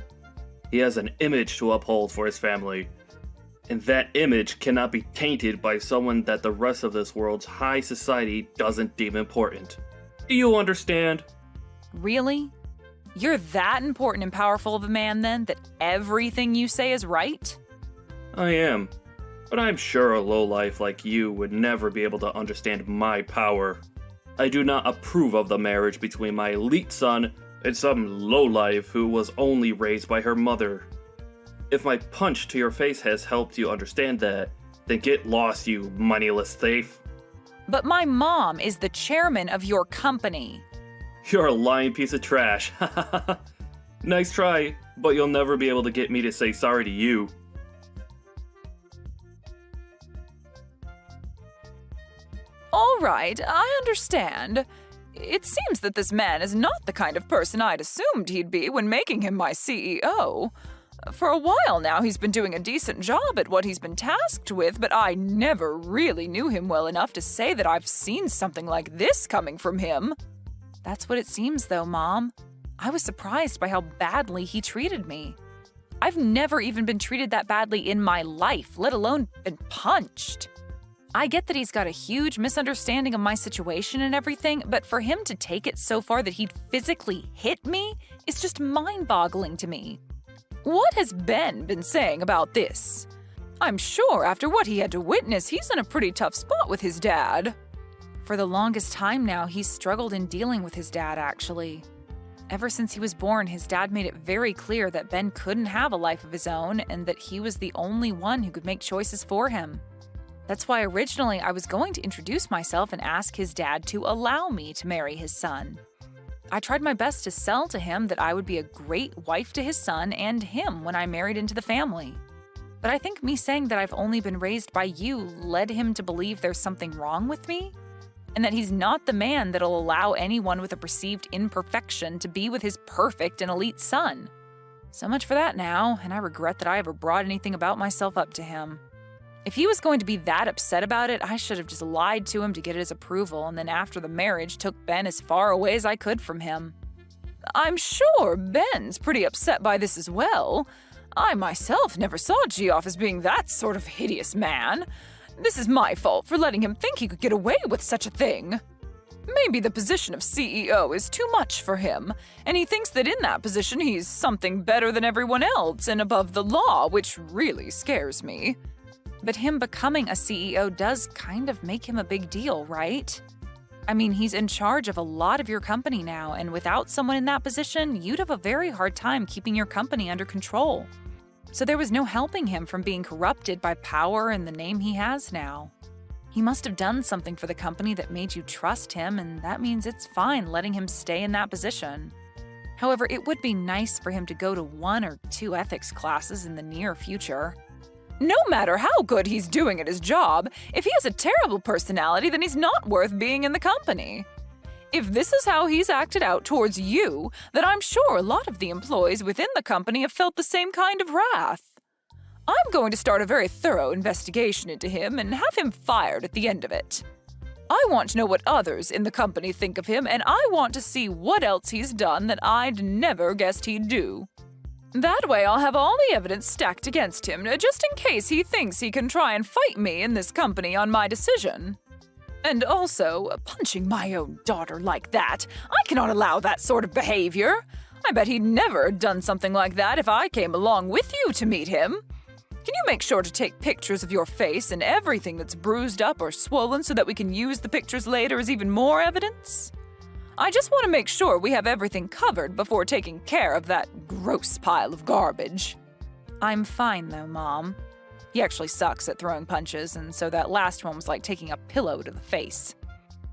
He has an image to uphold for his family. And that image cannot be tainted by someone that the rest of this world's high society doesn't deem important. Do you understand? Really? You're that important and powerful of a man then that everything you say is right? I am. But I'm sure a lowlife like you would never be able to understand my power. I do not approve of the marriage between my elite son and some lowlife who was only raised by her mother. If my punch to your face has helped you understand that, then get lost, you moneyless thief. But my mom is the chairman of your company. You're a lying piece of trash. Nice try, but you'll never be able to get me to say sorry to you. All right, I understand. It seems that this man is not the kind of person I'd assumed he'd be when making him my CEO. For a while now, he's been doing a decent job at what he's been tasked with, but I never really knew him well enough to say that I've seen something like this coming from him. That's what it seems, though, Mom. I was surprised by how badly he treated me. I've never even been treated that badly in my life, let alone been punched. I get that he's got a huge misunderstanding of my situation and everything, but for him to take it so far that he'd physically hit me is just mind-boggling to me. What has Ben been saying about this? I'm sure after what he had to witness, he's in a pretty tough spot with his dad. For the longest time now, he's struggled in dealing with his dad, actually. Ever since he was born, his dad made it very clear that Ben couldn't have a life of his own and that he was the only one who could make choices for him. That's why originally I was going to introduce myself and ask his dad to allow me to marry his son. I tried my best to sell to him that I would be a great wife to his son and him when I married into the family. But I think me saying that I've only been raised by you led him to believe there's something wrong with me, and that he's not the man that'll allow anyone with a perceived imperfection to be with his perfect and elite son. So much for that now, and I regret that I ever brought anything about myself up to him. If he was going to be that upset about it, I should have just lied to him to get his approval, and then after the marriage took Ben as far away as I could from him. I'm sure Ben's pretty upset by this as well. I myself never saw Geoff as being that sort of hideous man. This is my fault for letting him think he could get away with such a thing. Maybe the position of CEO is too much for him, and he thinks that in that position he's something better than everyone else and above the law, which really scares me. But him becoming a CEO does kind of make him a big deal, right? I mean, he's in charge of a lot of your company now, and without someone in that position, you'd have a very hard time keeping your company under control. So there was no helping him from being corrupted by power and the name he has now. He must have done something for the company that made you trust him, and that means it's fine letting him stay in that position. However, it would be nice for him to go to 1 or 2 ethics classes in the near future. No matter how good he's doing at his job, if he has a terrible personality, then he's not worth being in the company. If this is how he's acted out towards you, then I'm sure a lot of the employees within the company have felt the same kind of wrath. I'm going to start a very thorough investigation into him and have him fired at the end of it. I want to know what others in the company think of him, and I want to see what else he's done that I'd never guessed he'd do. That way I'll have all the evidence stacked against him, just in case he thinks he can try and fight me in this company on my decision. And also, punching my own daughter like that, I cannot allow that sort of behavior. I bet he'd never have done something like that if I came along with you to meet him. Can you make sure to take pictures of your face and everything that's bruised up or swollen so that we can use the pictures later as even more evidence? I just want to make sure we have everything covered before taking care of that gross pile of garbage. I'm fine though, Mom. He actually sucks at throwing punches, and so that last one was like taking a pillow to the face.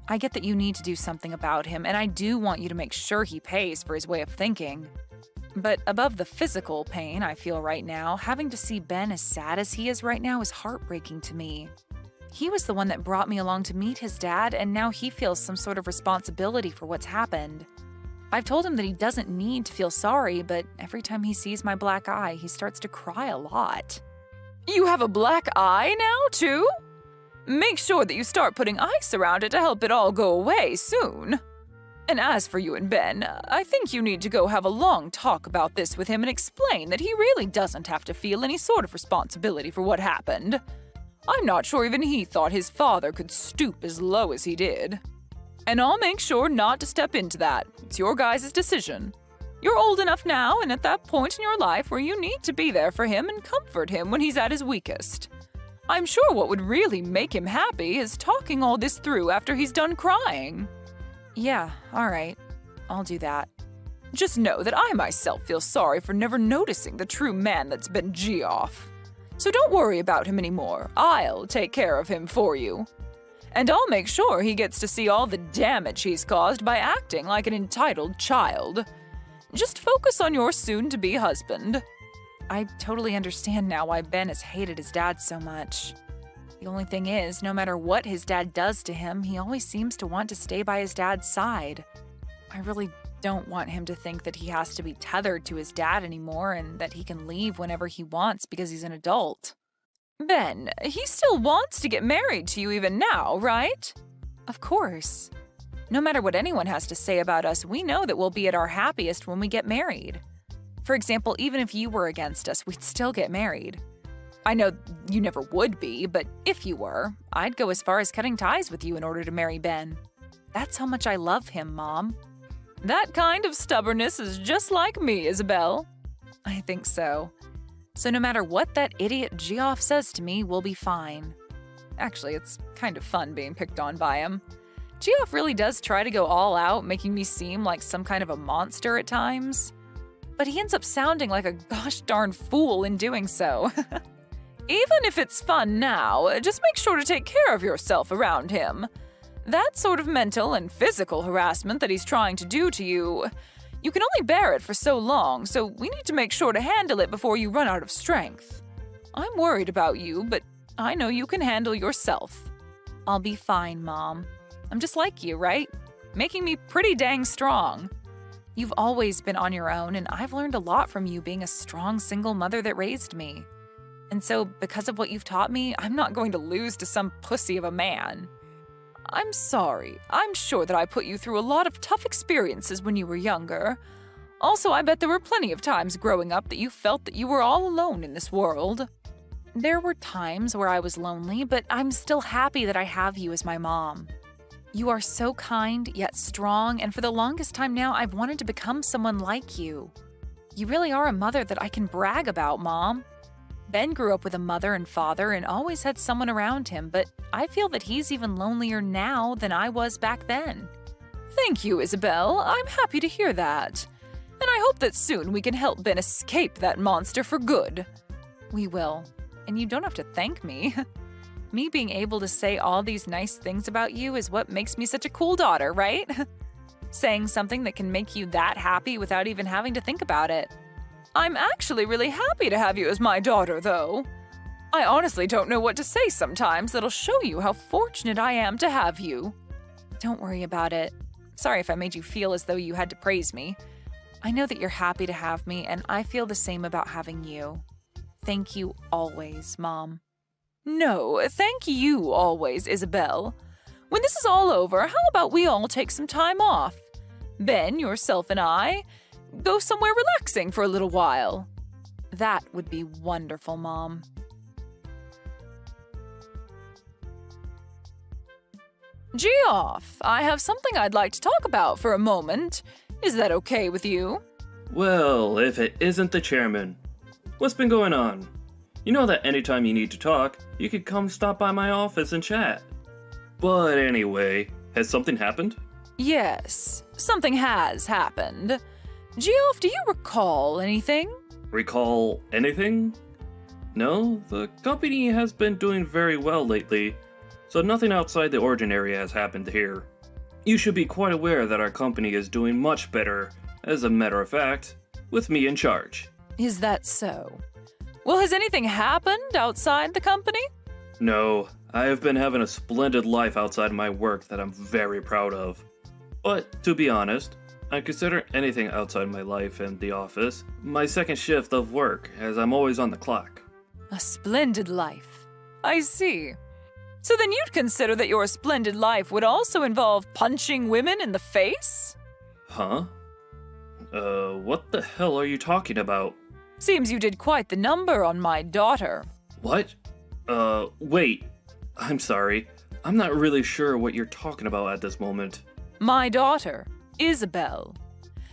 I get that you need to do something about him, and I do want you to make sure he pays for his way of thinking. But above the physical pain I feel right now, having to see Ben as sad as he is right now is heartbreaking to me. He was the one that brought me along to meet his dad, and now he feels some sort of responsibility for what's happened. I've told him that he doesn't need to feel sorry, but every time he sees my black eye, he starts to cry a lot. You have a black eye now, too? Make sure that you start putting ice around it to help it all go away soon. And as for you and Ben, I think you need to go have a long talk about this with him and explain that he really doesn't have to feel any sort of responsibility for what happened. I'm not sure even he thought his father could stoop as low as he did. And I'll make sure not to step into that. It's your guys' decision. You're old enough now and at that point in your life where you need to be there for him and comfort him when he's at his weakest. I'm sure what would really make him happy is talking all this through after he's done crying. Yeah, all right. I'll do that. Just know that I myself feel sorry for never noticing the true man that's been Geoff. So don't worry about him anymore. I'll take care of him for you. And I'll make sure he gets to see all the damage he's caused by acting like an entitled child. Just focus on your soon-to-be husband. I totally understand now why Ben has hated his dad so much. The only thing is, no matter what his dad does to him, he always seems to want to stay by his dad's side. I really don't want him to think that he has to be tethered to his dad anymore and that he can leave whenever he wants because he's an adult. Ben, he still wants to get married to you even now, right? Of course. No matter what anyone has to say about us, we know that we'll be at our happiest when we get married. For example, even if you were against us, we'd still get married. I know you never would be, but if you were, I'd go as far as cutting ties with you in order to marry Ben. That's how much I love him, Mom. That kind of stubbornness is just like me, Isabel. I think so. So no matter what that idiot Geoff says to me, we'll be fine. Actually, it's kind of fun being picked on by him. Geoff really does try to go all out, making me seem like some kind of a monster at times. But he ends up sounding like a gosh darn fool in doing so. Even if it's fun now, just make sure to take care of yourself around him. That sort of mental and physical harassment that he's trying to do to you, you can only bear it for so long, so we need to make sure to handle it before you run out of strength. I'm worried about you, but I know you can handle yourself. I'll be fine, Mom. I'm just like you, right? Making me pretty dang strong. You've always been on your own, and I've learned a lot from you being a strong single mother that raised me. And so, because of what you've taught me, I'm not going to lose to some pussy of a man. I'm sorry. I'm sure that I put you through a lot of tough experiences when you were younger. Also, I bet there were plenty of times growing up that you felt that you were all alone in this world. There were times where I was lonely, but I'm still happy that I have you as my mom. You are so kind, yet strong, and for the longest time now, I've wanted to become someone like you. You really are a mother that I can brag about, Mom. Ben grew up with a mother and father and always had someone around him, but I feel that he's even lonelier now than I was back then. Thank you, Isabel. I'm happy to hear that. And I hope that soon we can help Ben escape that monster for good. We will. And you don't have to thank me. Me being able to say all these nice things about you is what makes me such a cool daughter, right? Saying something that can make you that happy without even having to think about it. I'm actually really happy to have you as my daughter, though. I honestly don't know what to say sometimes that'll show you how fortunate I am to have you. Don't worry about it. Sorry if I made you feel as though you had to praise me. I know that you're happy to have me, and I feel the same about having you. Thank you always, Mom. No, thank you always, Isabel. When this is all over, how about we all take some time off? Ben, yourself, and I go somewhere relaxing for a little while. That would be wonderful, Mom. Geoff, I have something I'd like to talk about for a moment. Is that okay with you? Well, if it isn't the chairman. What's been going on? You know that anytime you need to talk, you could come stop by my office and chat. But anyway, has something happened? Yes, something has happened. Geoff, do you recall anything? Recall anything? No, the company has been doing very well lately, so nothing outside the ordinary has happened here. You should be quite aware that our company is doing much better, as a matter of fact, with me in charge. Is that so? Well, has anything happened outside the company? No, I have been having a splendid life outside my work that I'm very proud of. But, to be honest, I consider anything outside my life and the office my second shift of work, as I'm always on the clock. A splendid life. I see. So then you'd consider that your splendid life would also involve punching women in the face? Huh? What the hell are you talking about? Seems you did quite the number on my daughter. What? Wait. I'm sorry. I'm not really sure what you're talking about at this moment. My daughter, Isabel.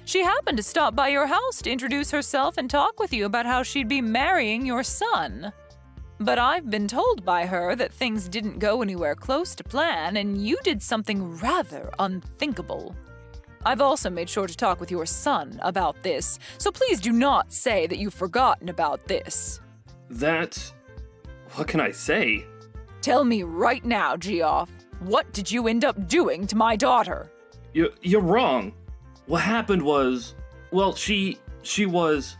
She happened to stop by your house to introduce herself and talk with you about how she'd be marrying your son. But I've been told by her that things didn't go anywhere close to plan and you did something rather unthinkable. I've also made sure to talk with your son about this, so please do not say that you've forgotten about this. What can I say? Tell me right now, Geoff, what did you end up doing to my daughter? You're wrong. What happened was, well, she was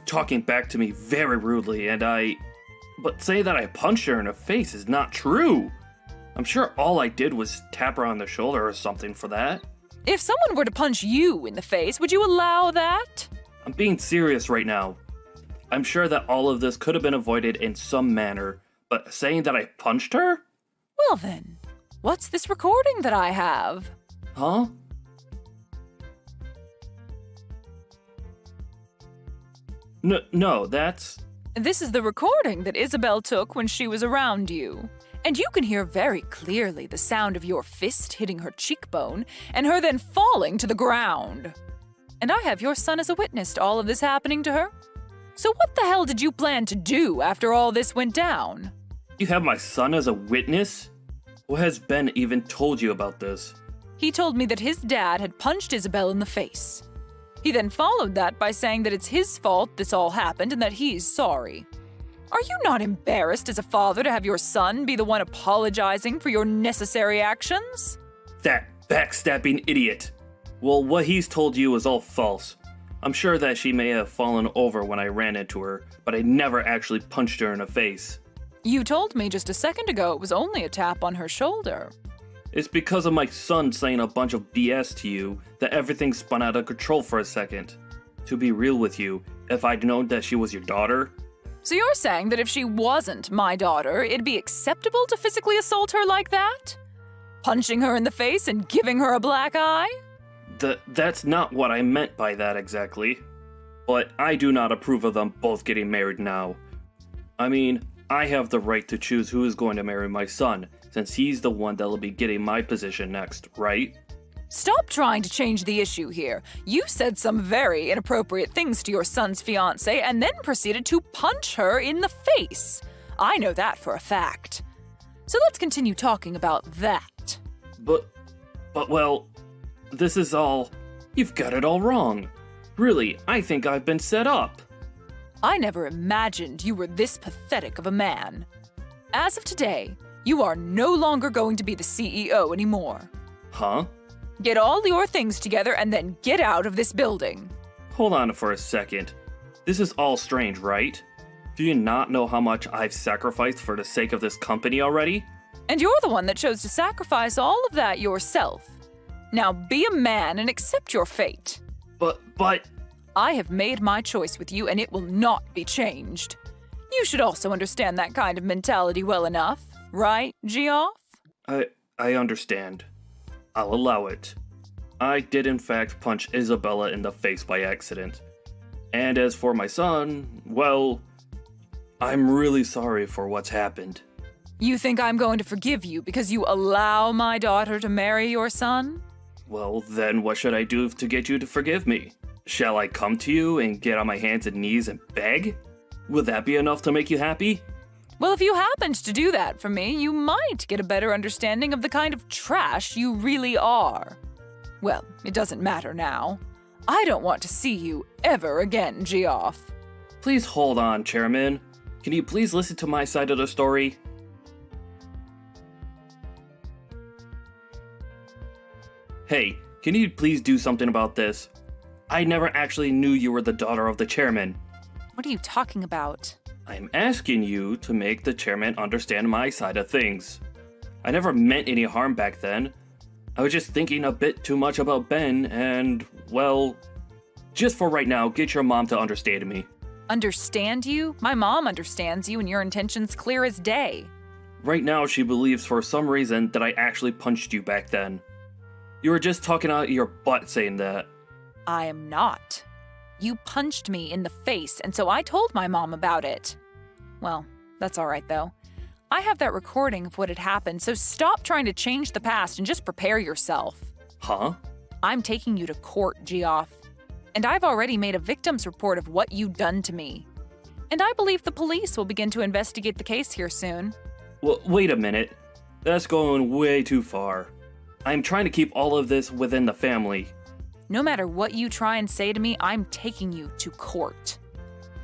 talking back to me very rudely, but say that I punched her in the face is not true. I'm sure all I did was tap her on the shoulder or something for that. If someone were to punch you in the face, would you allow that? I'm being serious right now. I'm sure that all of this could have been avoided in some manner, but saying that I punched her? Well then, what's this recording that I have? Huh? No, that's... This is the recording that Isabel took when she was around you. And you can hear very clearly the sound of your fist hitting her cheekbone and her then falling to the ground. And I have your son as a witness to all of this happening to her. So what the hell did you plan to do after all this went down? You have my son as a witness? What has Ben even told you about this? He told me that his dad had punched Isabel in the face. He then followed that by saying that it's his fault this all happened and that he's sorry. Are you not embarrassed as a father to have your son be the one apologizing for your necessary actions? That backstabbing idiot. Well, what he's told you is all false. I'm sure that she may have fallen over when I ran into her, but I never actually punched her in the face. You told me just a second ago it was only a tap on her shoulder. It's because of my son saying a bunch of BS to you that everything spun out of control for a second. To be real with you, if I'd known that she was your daughter... So you're saying that if she wasn't my daughter, it'd be acceptable to physically assault her like that? Punching her in the face and giving her a black eye? That's not what I meant by that exactly. But I do not approve of them both getting married now. I mean, I have the right to choose who is going to marry my son, since he's the one that'll be getting my position next, right? Stop trying to change the issue here. You said some very inappropriate things to your son's fiancée and then proceeded to punch her in the face. I know that for a fact. So let's continue talking about that. But well, this is all... You've got it all wrong. Really, I think I've been set up. I never imagined you were this pathetic of a man. As of today, you are no longer going to be the CEO anymore. Huh? Get all your things together and then get out of this building. Hold on for a second. This is all strange, right? Do you not know how much I've sacrificed for the sake of this company already? And you're the one that chose to sacrifice all of that yourself. Now be a man and accept your fate. But... I have made my choice with you and it will not be changed. You should also understand that kind of mentality well enough, right, Geoff? I understand. I'll allow it. I did in fact punch Isabella in the face by accident. And as for my son, well, I'm really sorry for what's happened. You think I'm going to forgive you because you allow my daughter to marry your son? Well, then what should I do to get you to forgive me? Shall I come to you and get on my hands and knees and beg? Would that be enough to make you happy? Well, if you happened to do that for me, you might get a better understanding of the kind of trash you really are. Well, it doesn't matter now. I don't want to see you ever again, Geoff. Please hold on, Chairman. Can you please listen to my side of the story? Hey, can you please do something about this? I never actually knew you were the daughter of the chairman. What are you talking about? I'm asking you to make the chairman understand my side of things. I never meant any harm back then. I was just thinking a bit too much about Ben and, well, just for right now, get your mom to understand me. Understand you? My mom understands you and your intentions clear as day. Right now, she believes for some reason that I actually punched you back then. You were just talking out your butt saying that. I am not. You punched me in the face, and so I told my mom about it. Well, that's all right, though. I have that recording of what had happened, so stop trying to change the past and just prepare yourself. Huh? I'm taking you to court, Geoff. And I've already made a victim's report of what you've done to me. And I believe the police will begin to investigate the case here soon. Well, wait a minute. That's going way too far. I'm trying to keep all of this within the family. No matter what you try and say to me, I'm taking you to court.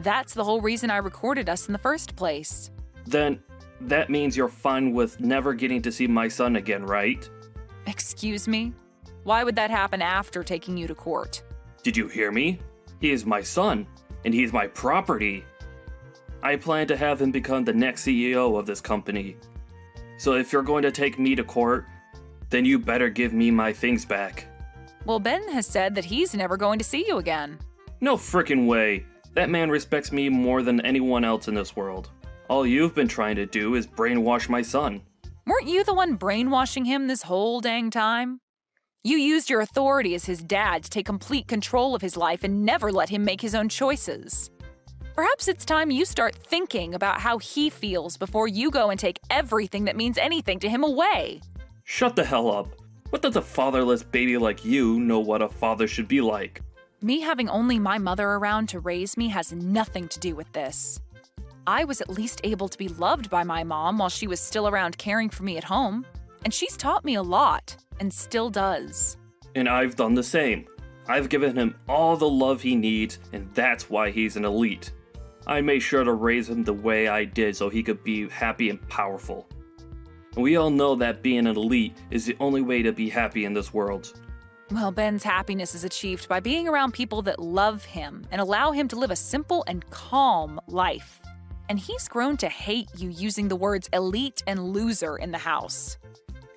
That's the whole reason I recorded us in the first place. Then, that means you're fine with never getting to see my son again, right? Excuse me? Why would that happen after taking you to court? Did you hear me? He is my son, and he's my property. I plan to have him become the next CEO of this company. So if you're going to take me to court, then you better give me my things back. Well, Ben has said that he's never going to see you again. No frickin' way. That man respects me more than anyone else in this world. All you've been trying to do is brainwash my son. Weren't you the one brainwashing him this whole dang time? You used your authority as his dad to take complete control of his life and never let him make his own choices. Perhaps it's time you start thinking about how he feels before you go and take everything that means anything to him away. Shut the hell up. What does a fatherless baby like you know what a father should be like? Me having only my mother around to raise me has nothing to do with this. I was at least able to be loved by my mom while she was still around caring for me at home, and she's taught me a lot, and still does. And I've done the same. I've given him all the love he needs, and that's why he's an elite. I made sure to raise him the way I did so he could be happy and powerful. And we all know that being an elite is the only way to be happy in this world. Well, Ben's happiness is achieved by being around people that love him and allow him to live a simple and calm life. And he's grown to hate you using the words elite and loser in the house.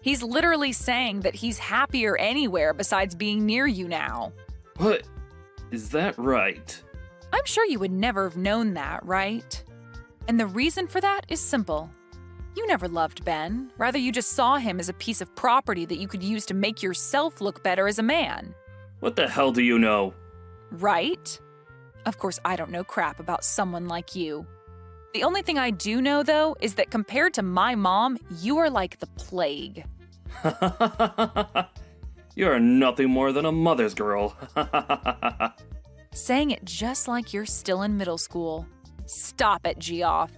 He's literally saying that he's happier anywhere besides being near you now. What? Is that right? I'm sure you would never have known that, right? And the reason for that is simple. You never loved Ben. Rather, you just saw him as a piece of property that you could use to make yourself look better as a man. What the hell do you know? Right? Of course, I don't know crap about someone like you. The only thing I do know, though, is that compared to my mom, you are like the plague. You're nothing more than a mother's girl. Saying it just like you're still in middle school. Stop it, Geoff.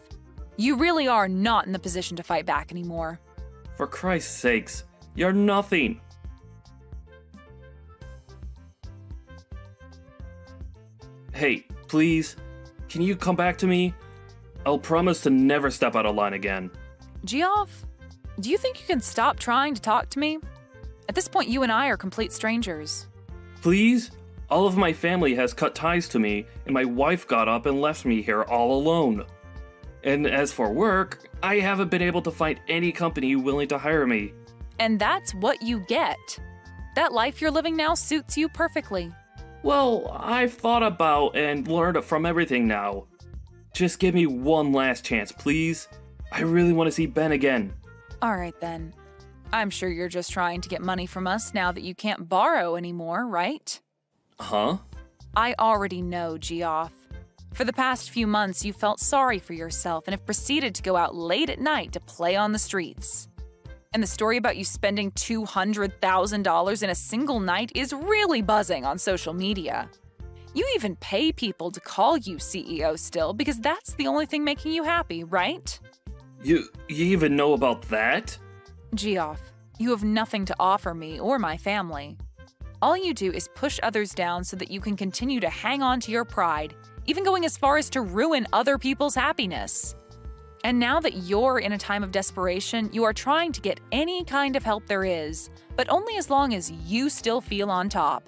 You really are not in the position to fight back anymore. For Christ's sakes, you're nothing. Hey, please, can you come back to me? I'll promise to never step out of line again. Geoff, do you think you can stop trying to talk to me? At this point, you and I are complete strangers. Please? All of my family has cut ties to me, and my wife got up and left me here all alone. And as for work, I haven't been able to find any company willing to hire me. And that's what you get. That life you're living now suits you perfectly. Well, I've thought about and learned from everything now. Just give me one last chance, please. I really want to see Ben again. All right, then. I'm sure you're just trying to get money from us now that you can't borrow anymore, right? Huh? I already know, Geoff. For the past few months, you felt sorry for yourself and have proceeded to go out late at night to play on the streets. And the story about you spending $200,000 in a single night is really buzzing on social media. You even pay people to call you CEO still because that's the only thing making you happy, right? You even know about that? Geoff, you have nothing to offer me or my family. All you do is push others down so that you can continue to hang on to your pride, even going as far as to ruin other people's happiness. And now that you're in a time of desperation, you are trying to get any kind of help there is, but only as long as you still feel on top.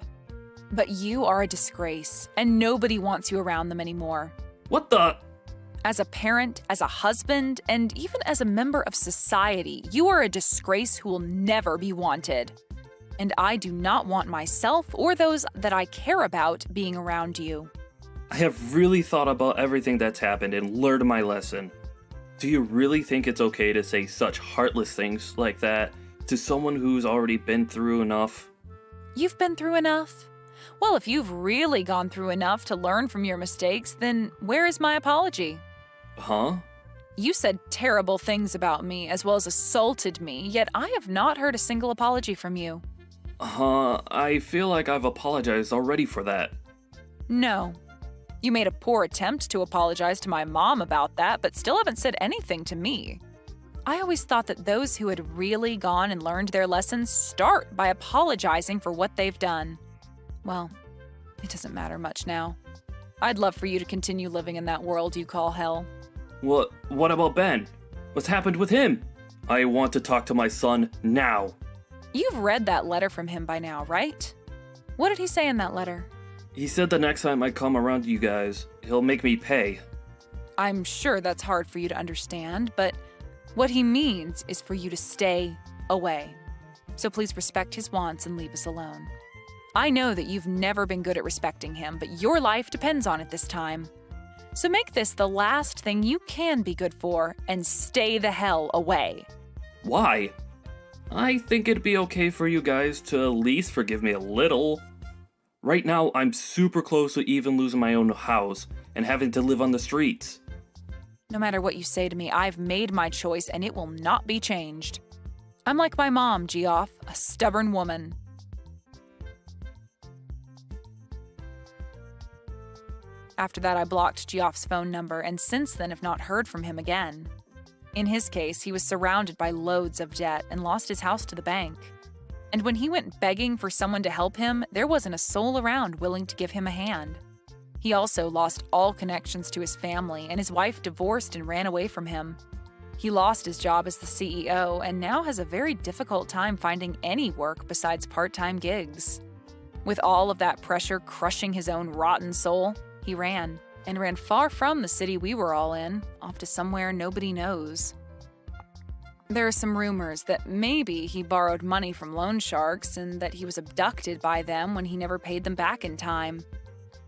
But you are a disgrace, and nobody wants you around them anymore. What the? As a parent, as a husband, and even as a member of society, you are a disgrace who will never be wanted. And I do not want myself or those that I care about being around you. I have really thought about everything that's happened and learned my lesson. Do you really think it's okay to say such heartless things like that to someone who's already been through enough? You've been through enough? Well, if you've really gone through enough to learn from your mistakes, then where is my apology? Huh? You said terrible things about me as well as assaulted me, yet I have not heard a single apology from you. I feel like I've apologized already for that. No. You made a poor attempt to apologize to my mom about that, but still haven't said anything to me. I always thought that those who had really gone and learned their lessons start by apologizing for what they've done. Well, it doesn't matter much now. I'd love for you to continue living in that world you call hell. What about Ben? What's happened with him? I want to talk to my son now. You've read that letter from him by now, right? What did he say in that letter? He said the next time I come around you guys, he'll make me pay. I'm sure that's hard for you to understand, but what he means is for you to stay away. So please respect his wants and leave us alone. I know that you've never been good at respecting him, but your life depends on it this time. So make this the last thing you can be good for and stay the hell away. Why? I think it'd be okay for you guys to at least forgive me a little. Right now, I'm super close to even losing my own house and having to live on the streets. No matter what you say to me, I've made my choice and it will not be changed. I'm like my mom, Geoff, a stubborn woman. After that, I blocked Geoff's phone number and since then have not heard from him again. In his case, he was surrounded by loads of debt and lost his house to the bank. And when he went begging for someone to help him, there wasn't a soul around willing to give him a hand. He also lost all connections to his family, and his wife divorced and ran away from him. He lost his job as the CEO and now has a very difficult time finding any work besides part-time gigs. With all of that pressure crushing his own rotten soul, he ran far from the city we were all in, off to somewhere nobody knows. There are some rumors that maybe he borrowed money from loan sharks and that he was abducted by them when he never paid them back in time.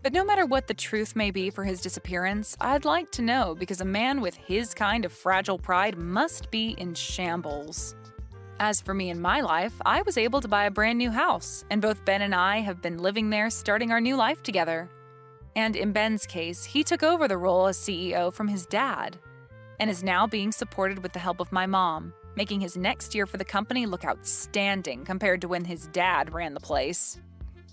But no matter what the truth may be for his disappearance, I'd like to know because a man with his kind of fragile pride must be in shambles. As for me and my life, I was able to buy a brand new house, and both Ben and I have been living there starting our new life together. And in Ben's case, he took over the role as CEO from his dad, and is now being supported with the help of my mom, making his next year for the company look outstanding compared to when his dad ran the place.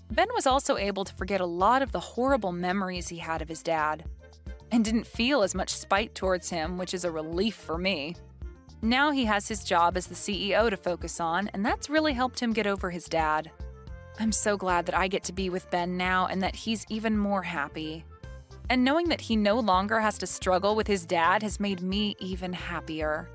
Ben was also able to forget a lot of the horrible memories he had of his dad, and didn't feel as much spite towards him, which is a relief for me. Now he has his job as the CEO to focus on, and that's really helped him get over his dad. I'm so glad that I get to be with Ben now and that he's even more happy. And knowing that he no longer has to struggle with his dad has made me even happier.